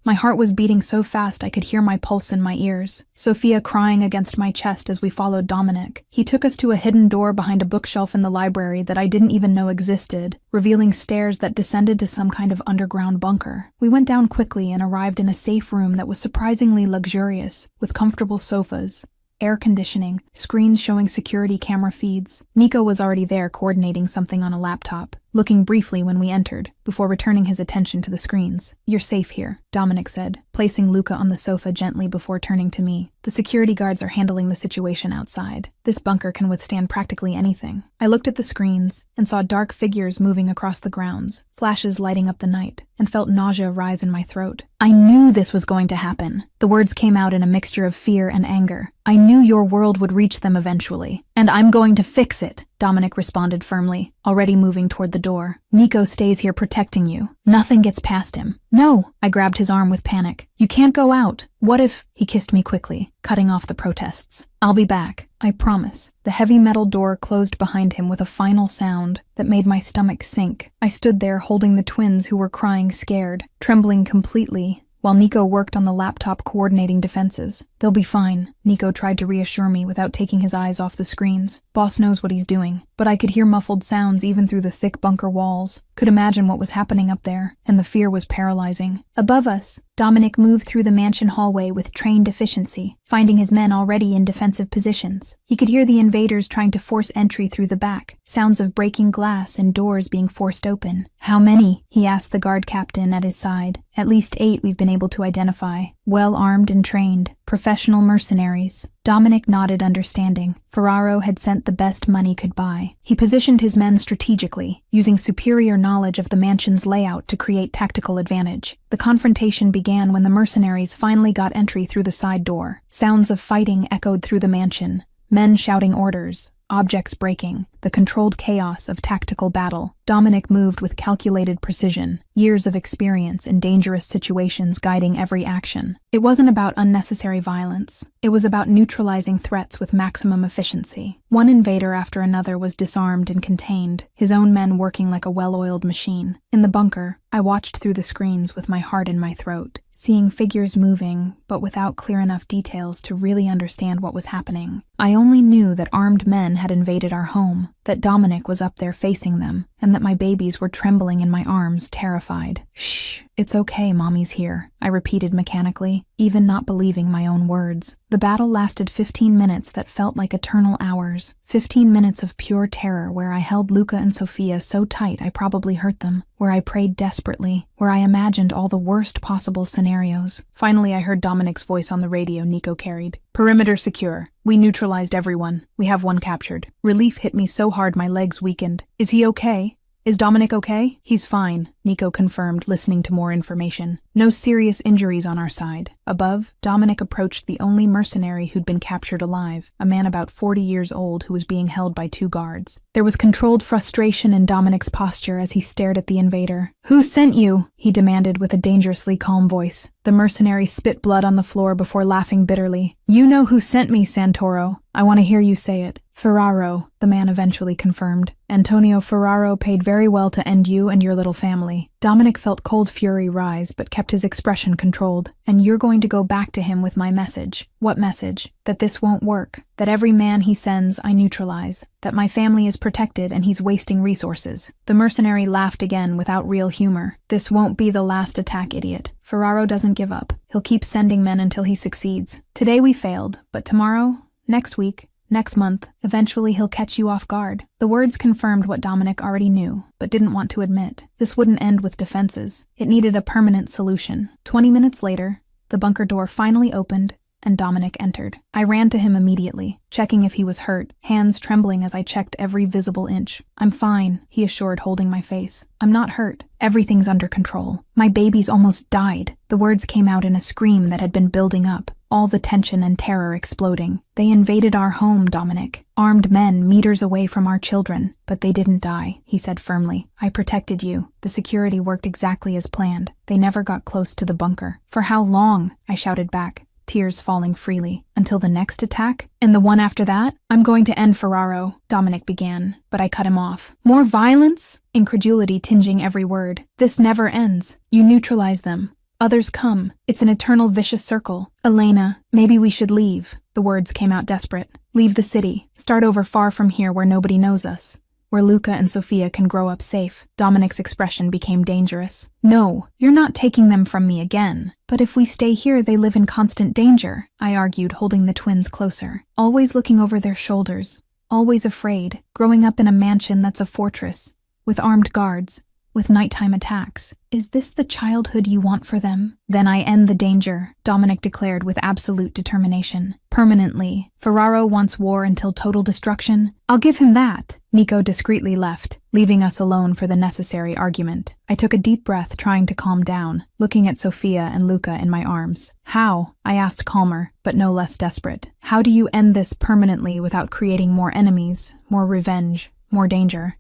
My heart was beating so fast I could hear my pulse in my ears. Sophia crying against my chest as we followed Dominic. He took us to a hidden door behind a bookshelf in the library that I didn't even know existed, revealing stairs that descended to some kind of underground bunker. We went down quickly and arrived in a safe room that was surprisingly luxurious, with comfortable sofas, air conditioning, screens showing security camera feeds. Nico was already there coordinating something on a laptop. looking briefly when we entered, before returning his attention to the screens. "You're safe here," Dominic said, placing Luca on the sofa gently before turning to me. "The security guards are handling the situation outside. This bunker can withstand practically anything." I looked at the screens and saw dark figures moving across the grounds, flashes lighting up the night, and felt nausea rise in my throat. "I knew this was going to happen." The words came out in a mixture of fear and anger. "I knew your world would reach them eventually, and I'm going to fix it," Dominic responded firmly, already moving toward the door. "Nico stays here protecting you. Nothing gets past him." "No," I grabbed his arm with panic. "You can't go out. What if—" He kissed me quickly, cutting off the protests. "I'll be back. I promise." The heavy metal door closed behind him with a final sound that made my stomach sink. I stood there holding the twins who were crying scared, trembling completely, while Nico worked on the laptop coordinating defenses. "They'll be fine," Nico tried to reassure me without taking his eyes off the screens. "Boss knows what he's doing." But I could hear muffled sounds even through the thick bunker walls, could imagine what was happening up there, and the fear was paralyzing. Above us, Dominic moved through the mansion hallway with trained efficiency, finding his men already in defensive positions. He could hear the invaders trying to force entry through the back, sounds of breaking glass and doors being forced open. "How many?" he asked the guard captain at his side. "At least 8 we've been able to identify. Well armed and trained. Professional mercenaries." Dominic nodded understanding. Ferraro had sent the best money could buy. He positioned his men strategically, using superior knowledge of the mansion's layout to create tactical advantage. The confrontation began when the mercenaries finally got entry through the side door. Sounds of fighting echoed through the mansion, men shouting orders, objects breaking, the controlled chaos of tactical battle. Dominic moved with calculated precision, years of experience in dangerous situations guiding every action. It wasn't about unnecessary violence. It was about neutralizing threats with maximum efficiency. One invader after another was disarmed and contained, his own men working like a well-oiled machine. In the bunker, I watched through the screens with my heart in my throat, seeing figures moving, but without clear enough details to really understand what was happening. I only knew that armed men had invaded our home, that Dominic was up there facing them, and that my babies were trembling in my arms, terrified. "Shh, it's okay, Mommy's here," I repeated mechanically, even not believing my own words. The battle lasted 15 minutes that felt like eternal hours. 15 minutes of pure terror where I held Luca and Sophia so tight I probably hurt them, where I prayed desperately, where I imagined all the worst possible scenarios. Finally, I heard Dominic's voice on the radio Nico carried. "Perimeter secure. We neutralized everyone. We have one captured." Relief hit me so hard my legs weakened. "Is he okay? Is Dominic okay?" "He's fine," Nico confirmed, listening to more information. "No serious injuries on our side." Above, Dominic approached the only mercenary who'd been captured alive, a man about 40 years old who was being held by 2 guards. There was controlled frustration in Dominic's posture as he stared at the invader. "Who sent you?" he demanded with a dangerously calm voice. The mercenary spit blood on the floor before laughing bitterly. "You know who sent me, Santoro. I want to hear you say it." "Ferraro," the man eventually confirmed. "Antonio Ferraro paid very well to end you and your little family." Dominic felt cold fury rise but kept his expression controlled. "And you're going to go back to him with my message." "What message?" "That this won't work. That every man he sends I neutralize. That my family is protected and he's wasting resources." The mercenary laughed again without real humor. "This won't be the last attack, idiot. Ferraro doesn't give up. He'll keep sending men until he succeeds. Today we failed, but tomorrow, next week, next month, eventually he'll catch you off guard." The words confirmed what Dominic already knew, but didn't want to admit. This wouldn't end with defenses. It needed a permanent solution. 20 minutes later, the bunker door finally opened, and Dominic entered. I ran to him immediately, checking if he was hurt, hands trembling as I checked every visible inch. "I'm fine," he assured, holding my face. "I'm not hurt. Everything's under control. My babies almost died." The words came out in a scream that had been building up, all the tension and terror exploding. "They invaded our home, Dominic. Armed men meters away from our children. But they didn't die," he said firmly. "I protected you. The security worked exactly as planned. They never got close to the bunker." "For how long?" I shouted back, tears falling freely. "Until the next attack? And the one after that? I'm going to end Ferraro," Dominic began, but I cut him off. "More violence?" Incredulity tinging every word. "This never ends. You neutralize them. Others come. It's an eternal vicious circle. Elena, maybe we should leave." The words came out desperate. "Leave the city. Start over far from here where nobody knows us. Where Luca and Sophia can grow up safe." Dominic's expression became dangerous. "No, you're not taking them from me again." "But if we stay here, they live in constant danger," I argued, holding the twins closer. "Always looking over their shoulders. Always afraid. Growing up in a mansion that's a fortress. with armed guards, with nighttime attacks. Is this the childhood you want for them? Then I end the danger, Dominic declared with absolute determination. Permanently. Ferraro wants war until total destruction. I'll give him that. Nico discreetly left, leaving us alone for the necessary argument. I took a deep breath, trying to calm down, looking at Sophia and Luca in my arms. How? I asked, calmer, but no less desperate. How do you end this permanently without creating more enemies, more revenge, more danger?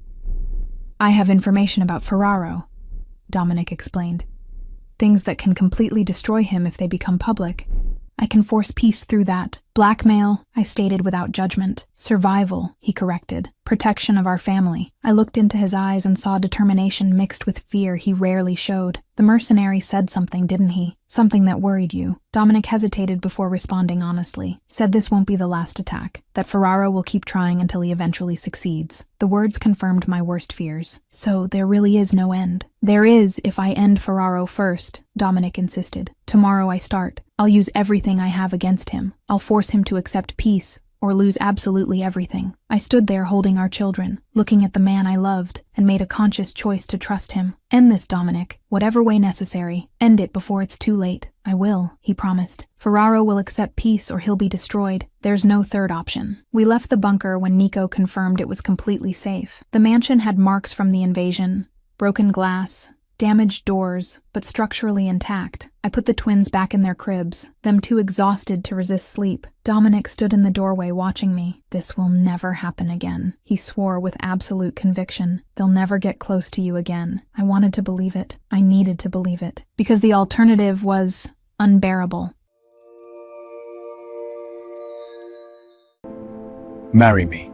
I have information about Ferraro, Dominic explained. Things that can completely destroy him if they become public. I can force peace through that. Blackmail, I stated without judgment. Survival, he corrected. Protection of our family. I looked into his eyes and saw determination mixed with fear he rarely showed. The mercenary said something, didn't he? Something that worried you. Dominic hesitated before responding honestly. Said this won't be the last attack. That Ferraro will keep trying until he eventually succeeds. The words confirmed my worst fears. So there really is no end. There is if I end Ferraro first, Dominic insisted. Tomorrow I start. I'll use everything I have against him. I'll force him to accept peace, or lose absolutely everything. I stood there holding our children, looking at the man I loved, and made a conscious choice to trust him. End this, Dominic, whatever way necessary. End it before it's too late. I will, he promised. Ferraro will accept peace or he'll be destroyed. There's no third option. We left the bunker when Nico confirmed it was completely safe. The mansion had marks from the invasion, broken glass, damaged doors, but structurally intact. I put the twins back in their cribs, them too exhausted to resist sleep. Dominic stood in the doorway watching me. This will never happen again, he swore with absolute conviction. They'll never get close to you again. I wanted to believe it. I needed to believe it. Because the alternative was unbearable. Marry me.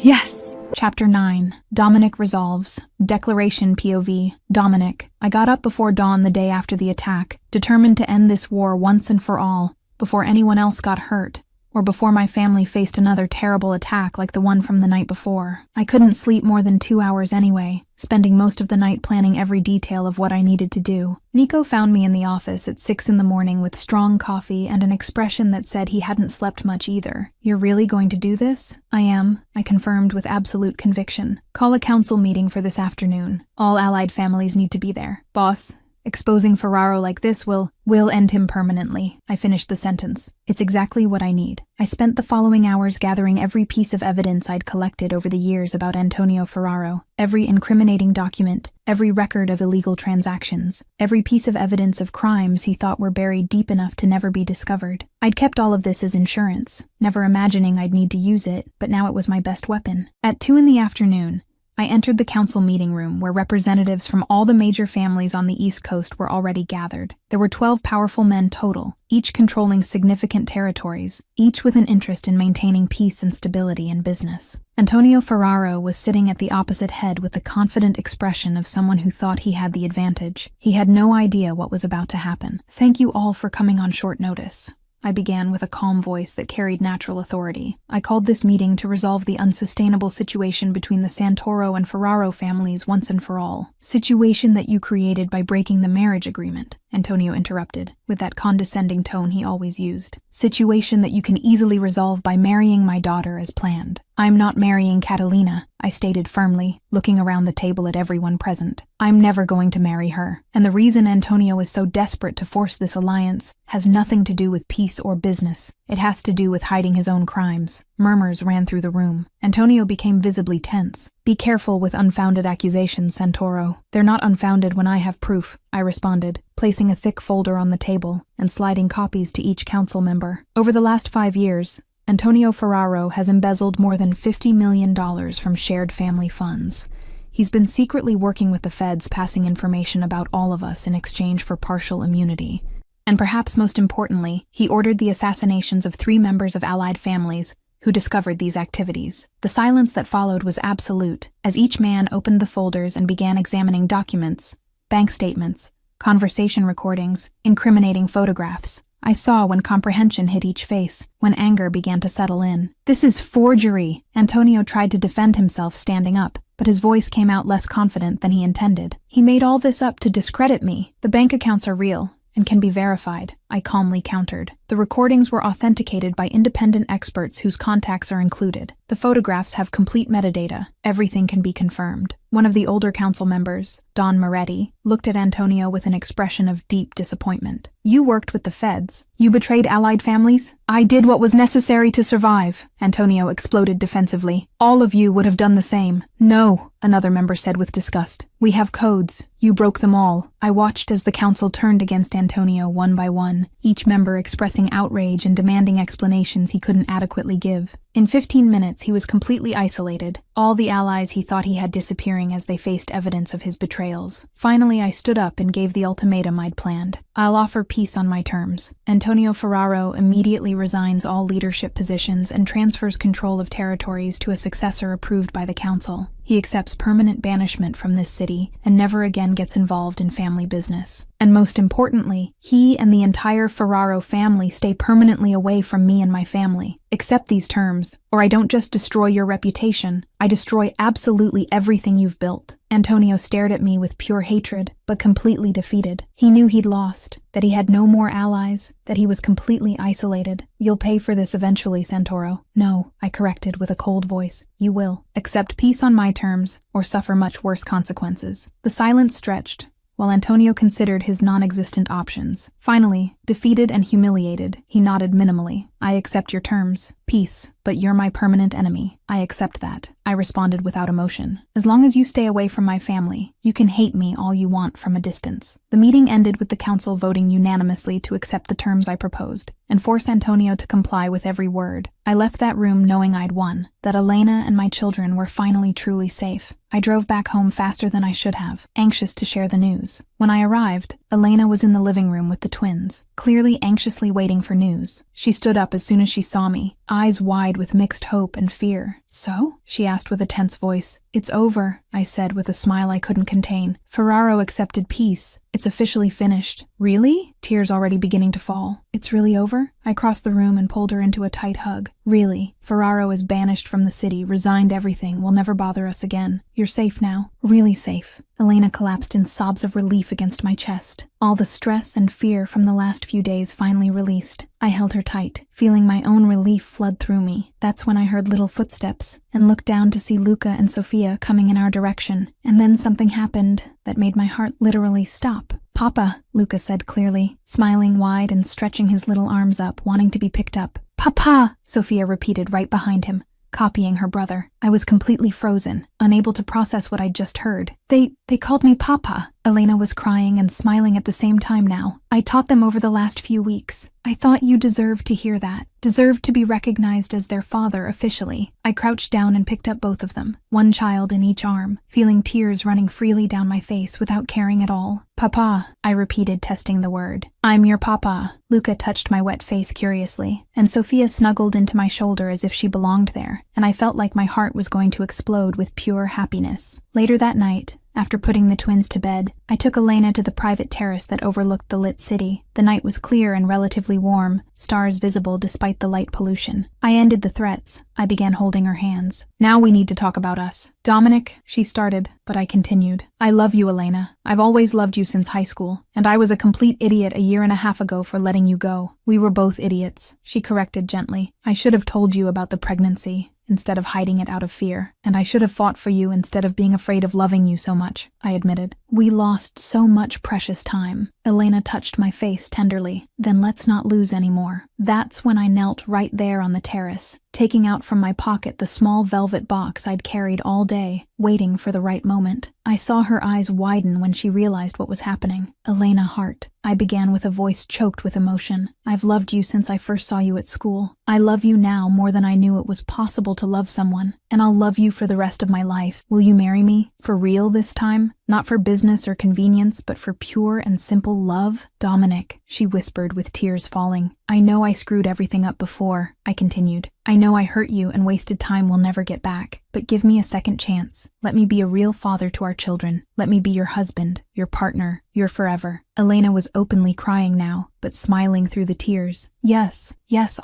Yes. Chapter 9. Dominic resolves. Declaration POV. Dominic. I got up before dawn the day after the attack, determined to end this war once and for all, before anyone else got hurt, or before my family faced another terrible attack like the one from the night before. I couldn't sleep more than 2 hours anyway, spending most of the night planning every detail of what I needed to do. Nico found me in the office at 6 in the morning with strong coffee and an expression that said he hadn't slept much either. You're really going to do this? I am, I confirmed with absolute conviction. Call a council meeting for this afternoon. All allied families need to be there. Boss, exposing Ferraro like this will end him permanently. I finished the sentence. It's exactly what I need. I spent the following hours gathering every piece of evidence I'd collected over the years about Antonio Ferraro, every incriminating document, every record of illegal transactions, every piece of evidence of crimes he thought were buried deep enough to never be discovered. I'd kept all of this as insurance, never imagining I'd need to use it, but now it was my best weapon. At 2 in the afternoon, I entered the council meeting room where representatives from all the major families on the East Coast were already gathered. There were 12 powerful men total, each controlling significant territories, each with an interest in maintaining peace and stability in business. Antonio Ferraro was sitting at the opposite head with the confident expression of someone who thought he had the advantage. He had no idea what was about to happen. Thank you all for coming on short notice, I began with a calm voice that carried natural authority. I called this meeting to resolve the unsustainable situation between the Santoro and Ferraro families once and for all. Situation that you created by breaking the marriage agreement, Antonio interrupted, with that condescending tone he always used. Situation that you can easily resolve by marrying my daughter as planned. I'm not marrying Catalina, I stated firmly, looking around the table at everyone present. I'm never going to marry her, and the reason Antonio is so desperate to force this alliance has nothing to do with peace or business. It has to do with hiding his own crimes. Murmurs ran through the room. Antonio became visibly tense. Be careful with unfounded accusations, Santoro. They're not unfounded when I have proof, I responded, placing a thick folder on the table and sliding copies to each council member. Over the last 5 years, Antonio Ferraro has embezzled more than $50 million from shared family funds. He's been secretly working with the feds, passing information about all of us in exchange for partial immunity. And perhaps most importantly, he ordered the assassinations of 3 members of allied families who discovered these activities. The silence that followed was absolute, as each man opened the folders and began examining documents, bank statements, conversation recordings, incriminating photographs. I saw when comprehension hit each face, when anger began to settle in. This is forgery! Antonio tried to defend himself standing up, but his voice came out less confident than he intended. He made all this up to discredit me. The bank accounts are real and can be verified. I calmly countered. The recordings were authenticated by independent experts whose contacts are included. The photographs have complete metadata. Everything can be confirmed. One of the older council members, Don Moretti, looked at Antonio with an expression of deep disappointment. You worked with the feds. You betrayed allied families? I did what was necessary to survive, Antonio exploded defensively. All of you would have done the same. No, another member said with disgust. We have codes. You broke them all. I watched as the council turned against Antonio one by one, each member expressing outrage and demanding explanations he couldn't adequately give. In 15 minutes, he was completely isolated, all the allies he thought he had disappearing as they faced evidence of his betrayals. Finally, I stood up and gave the ultimatum I'd planned. I'll offer peace on my terms. Antonio Ferraro immediately resigns all leadership positions and transfers control of territories to a successor approved by the council. He accepts permanent banishment from this city and never again gets involved in family business. And most importantly, he and the entire Ferraro family stay permanently away from me and my family. Accept these terms, or I don't just destroy your reputation, I destroy absolutely everything you've built. Antonio stared at me with pure hatred, but completely defeated. He knew he'd lost, that he had no more allies, that he was completely isolated. You'll pay for this eventually, Santoro. No, I corrected with a cold voice. You will. Accept peace on my terms, or suffer much worse consequences. The silence stretched, while Antonio considered his non-existent options. Finally, defeated and humiliated, he nodded minimally. I accept your terms. Peace, but you're my permanent enemy. I accept that. I responded without emotion. As long as you stay away from my family, you can hate me all you want from a distance. The meeting ended with the council voting unanimously to accept the terms I proposed, and force Antonio to comply with every word. I left that room knowing I'd won, that Elena and my children were finally truly safe. I drove back home faster than I should have, anxious to share the news. When I arrived, Elena was in the living room with the twins, clearly anxiously waiting for news. She stood up as soon as she saw me, eyes wide with mixed hope and fear. So? She asked with a tense voice. It's over, I said with a smile I couldn't contain. Ferraro accepted peace. It's officially finished. Really? Tears already beginning to fall. It's really over? I crossed the room and pulled her into a tight hug. Really. Ferraro is banished from the city, resigned everything, will never bother us again. You're safe now. Really safe. Elena collapsed in sobs of relief against my chest. All the stress and fear from the last few days finally released. I held her tight, feeling my own relief flood through me. That's when I heard little footsteps, and looked down to see Luca and Sofia coming in our direction. And then something happened that made my heart literally stop. Papa, Luca said clearly, smiling wide and stretching his little arms up, wanting to be picked up. Papa, Sofia repeated right behind him, copying her brother. I was completely frozen, unable to process what I'd just heard. They called me Papa. Elena was crying and smiling at the same time now. I taught them over the last few weeks. I thought you deserved to hear that, deserved to be recognized as their father officially. I crouched down and picked up both of them, one child in each arm, feeling tears running freely down my face without caring at all. Papa, I repeated, testing the word. I'm your papa. Luca touched my wet face curiously, and Sophia snuggled into my shoulder as if she belonged there, and I felt like my heart was going to explode with pure happiness. Later that night, after putting the twins to bed, I took Elena to the private terrace that overlooked the lit city. The night was clear and relatively warm, stars visible despite the light pollution. I ended the threats. I began holding her hands. Now we need to talk about us. Dominic, she started, but I continued. I love you, Elena. I've always loved you since high school, and I was a complete idiot a year and a half ago for letting you go. We were both idiots, she corrected gently. I should have told you about the pregnancy, instead of hiding it out of fear. And I should have fought for you instead of being afraid of loving you so much, I admitted. We lost so much precious time. Elena touched my face tenderly. Then let's not lose any more. That's when I knelt right there on the terrace, taking out from my pocket the small velvet box I'd carried all day, waiting for the right moment. I saw her eyes widen when she realized what was happening. Elena Hart, I began with a voice choked with emotion. I've loved you since I first saw you at school. I love you now more than I knew it was possible to love someone, and I'll love you for the rest of my life. Will you marry me? For real this time? Not for business or convenience, but for pure and simple love? Dominic, she whispered with tears falling. I know I screwed everything up before, I continued. I know I hurt you and wasted time we'll never get back, but give me a second chance. Let me be a real father to our children. Let me be your husband, your partner, your forever. Elena was openly crying now, but smiling through the tears. Yes,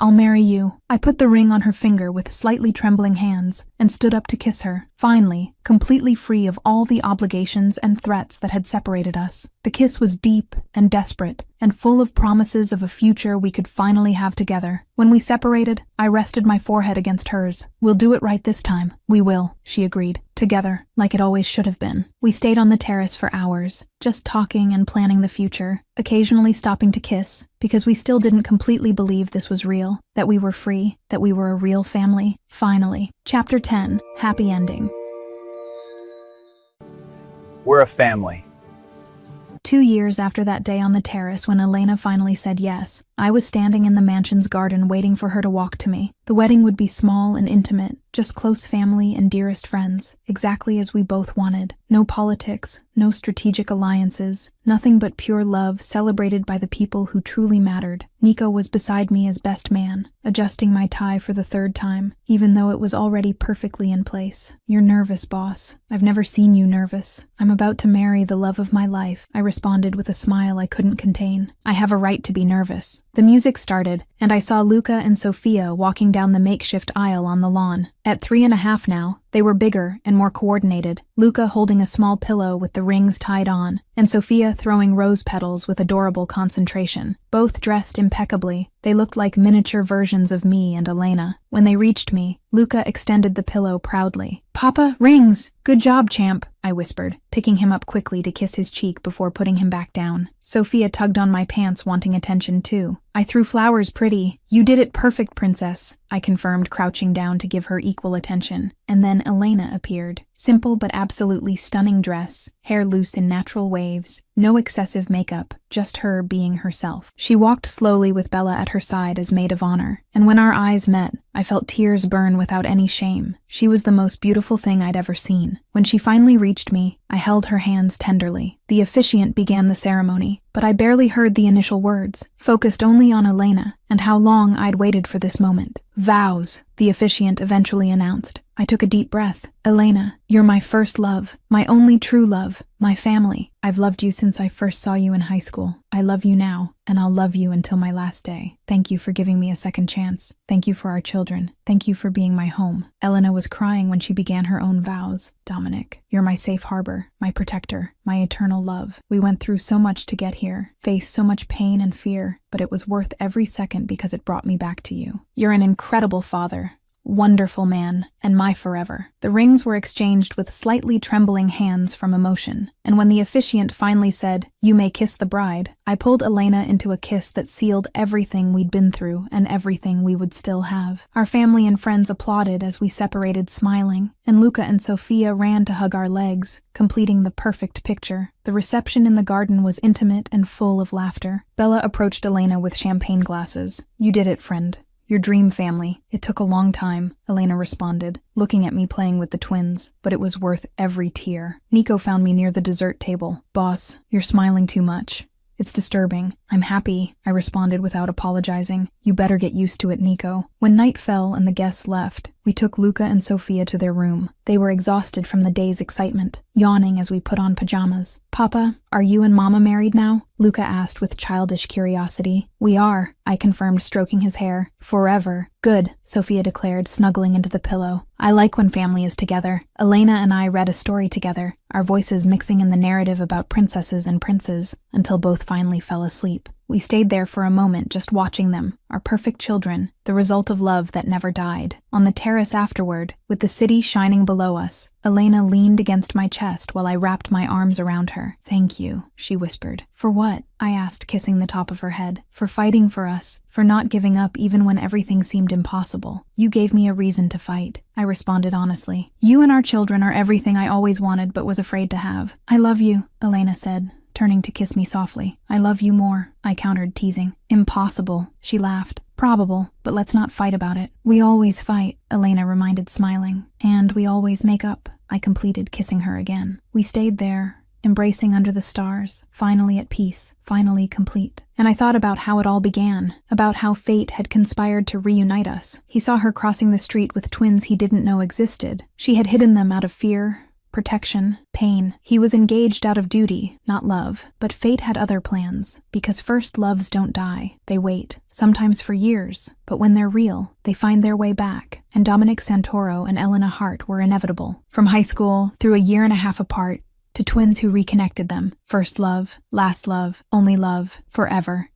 I'll marry you. I put the ring on her finger with slightly trembling hands and stood up to kiss her, finally, completely free of all the obligations and threats that had separated us. The kiss was deep and desperate, and full of promises of a future we could finally have together. When we separated, I rested my forehead against hers. We'll do it right this time. We will, she agreed. Together, like it always should have been. We stayed on the terrace for hours, just talking and planning the future, occasionally stopping to kiss, because we still didn't completely believe this was real, that we were free, that we were a real family. Finally. Chapter 10. Happy Ending. We're a family. 2 years after that day on the terrace when Elena finally said yes, I was standing in the mansion's garden waiting for her to walk to me. The wedding would be small and intimate, just close family and dearest friends, exactly as we both wanted. No politics, no strategic alliances, nothing but pure love celebrated by the people who truly mattered. Nico was beside me as best man, adjusting my tie for the third time, even though it was already perfectly in place. You're nervous, boss. I've never seen you nervous. I'm about to marry the love of my life, I responded with a smile I couldn't contain. I have a right to be nervous. The music started, and I saw Luca and Sophia walking down the makeshift aisle on the lawn. At 3.5 now, they were bigger and more coordinated, Luca holding a small pillow with the rings tied on, and Sophia throwing rose petals with adorable concentration. Both dressed impeccably, they looked like miniature versions of me and Elena. When they reached me, Luca extended the pillow proudly. "Papa, rings! Good job, champ," I whispered, picking him up quickly to kiss his cheek before putting him back down. Sophia tugged on my pants, wanting attention too. "I threw flowers, pretty. You did it perfect, princess," I confirmed, crouching down to give her equal attention. And then Elena appeared. Simple but absolutely stunning dress, hair loose in natural waves, no excessive makeup, just her being herself. She walked slowly with Bella at her side as maid of honor, and when our eyes met, I felt tears burn without any shame. She was the most beautiful thing I'd ever seen. When she finally reached me, I held her hands tenderly. The officiant began the ceremony, but I barely heard the initial words, focused only on Elena and how long I'd waited for this moment. "Vows," the officiant eventually announced. I took a deep breath. "Elena, you're my first love, my only true love, my family. I've loved you since I first saw you in high school. I love you now, and I'll love you until my last day. Thank you for giving me a second chance. Thank you for our children. Thank you for being my home." Elena was crying when she began her own vows. "Dominic, you're my safe harbor, my protector, my eternal love. We went through so much to get here, faced so much pain and fear, but it was worth every second because it brought me back to you. You're an incredible father, wonderful man, and my forever." The rings were exchanged with slightly trembling hands from emotion, and when the officiant finally said, "You may kiss the bride," I pulled Elena into a kiss that sealed everything we'd been through and everything we would still have. Our family and friends applauded as we separated smiling, and Luca and Sophia ran to hug our legs, completing the perfect picture. The reception in the garden was intimate and full of laughter. Bella approached Elena with champagne glasses. "You did it, friend. Your dream family. It took a long time," Elena responded, looking at me playing with the twins, "but it was worth every tear." Nico found me near the dessert table. "Boss, you're smiling too much. It's disturbing." "I'm happy," I responded without apologizing. "You better get used to it, Nico." When night fell and the guests left, we took Luca and Sophia to their room. They were exhausted from the day's excitement, yawning as we put on pajamas. "Papa, are you and Mama married now?" Luca asked with childish curiosity. "We are," I confirmed, stroking his hair. "Forever." "Good," Sophia declared, snuggling into the pillow. "I like when family is together." Elena and I read a story together, our voices mixing in the narrative about princesses and princes, until both finally fell asleep. We stayed there for a moment just watching them, our perfect children, the result of love that never died. On the terrace afterward, with the city shining below us, Elena leaned against my chest while I wrapped my arms around her. "Thank you," she whispered. "For what?" I asked, kissing the top of her head. "For fighting for us, for not giving up even when everything seemed impossible. You gave me a reason to fight," I responded honestly. "You and our children are everything I always wanted but was afraid to have." "I love you," Elena said, turning to kiss me softly. "I love you more," I countered, teasing. "Impossible," she laughed. "Probable, but let's not fight about it." "We always fight," Elena reminded, smiling. "And we always make up," I completed, kissing her again. We stayed there, embracing under the stars, finally at peace, finally complete. And I thought about how it all began, about how fate had conspired to reunite us. He saw her crossing the street with twins he didn't know existed. She had hidden them out of fear, protection, pain. He was engaged out of duty, not love. But fate had other plans, because first loves don't die. They wait, sometimes for years, but when they're real, they find their way back. And Dominic Santoro and Elena Hart were inevitable. From high school, through a year and a half apart, to twins who reconnected them. First love, last love, only love, forever.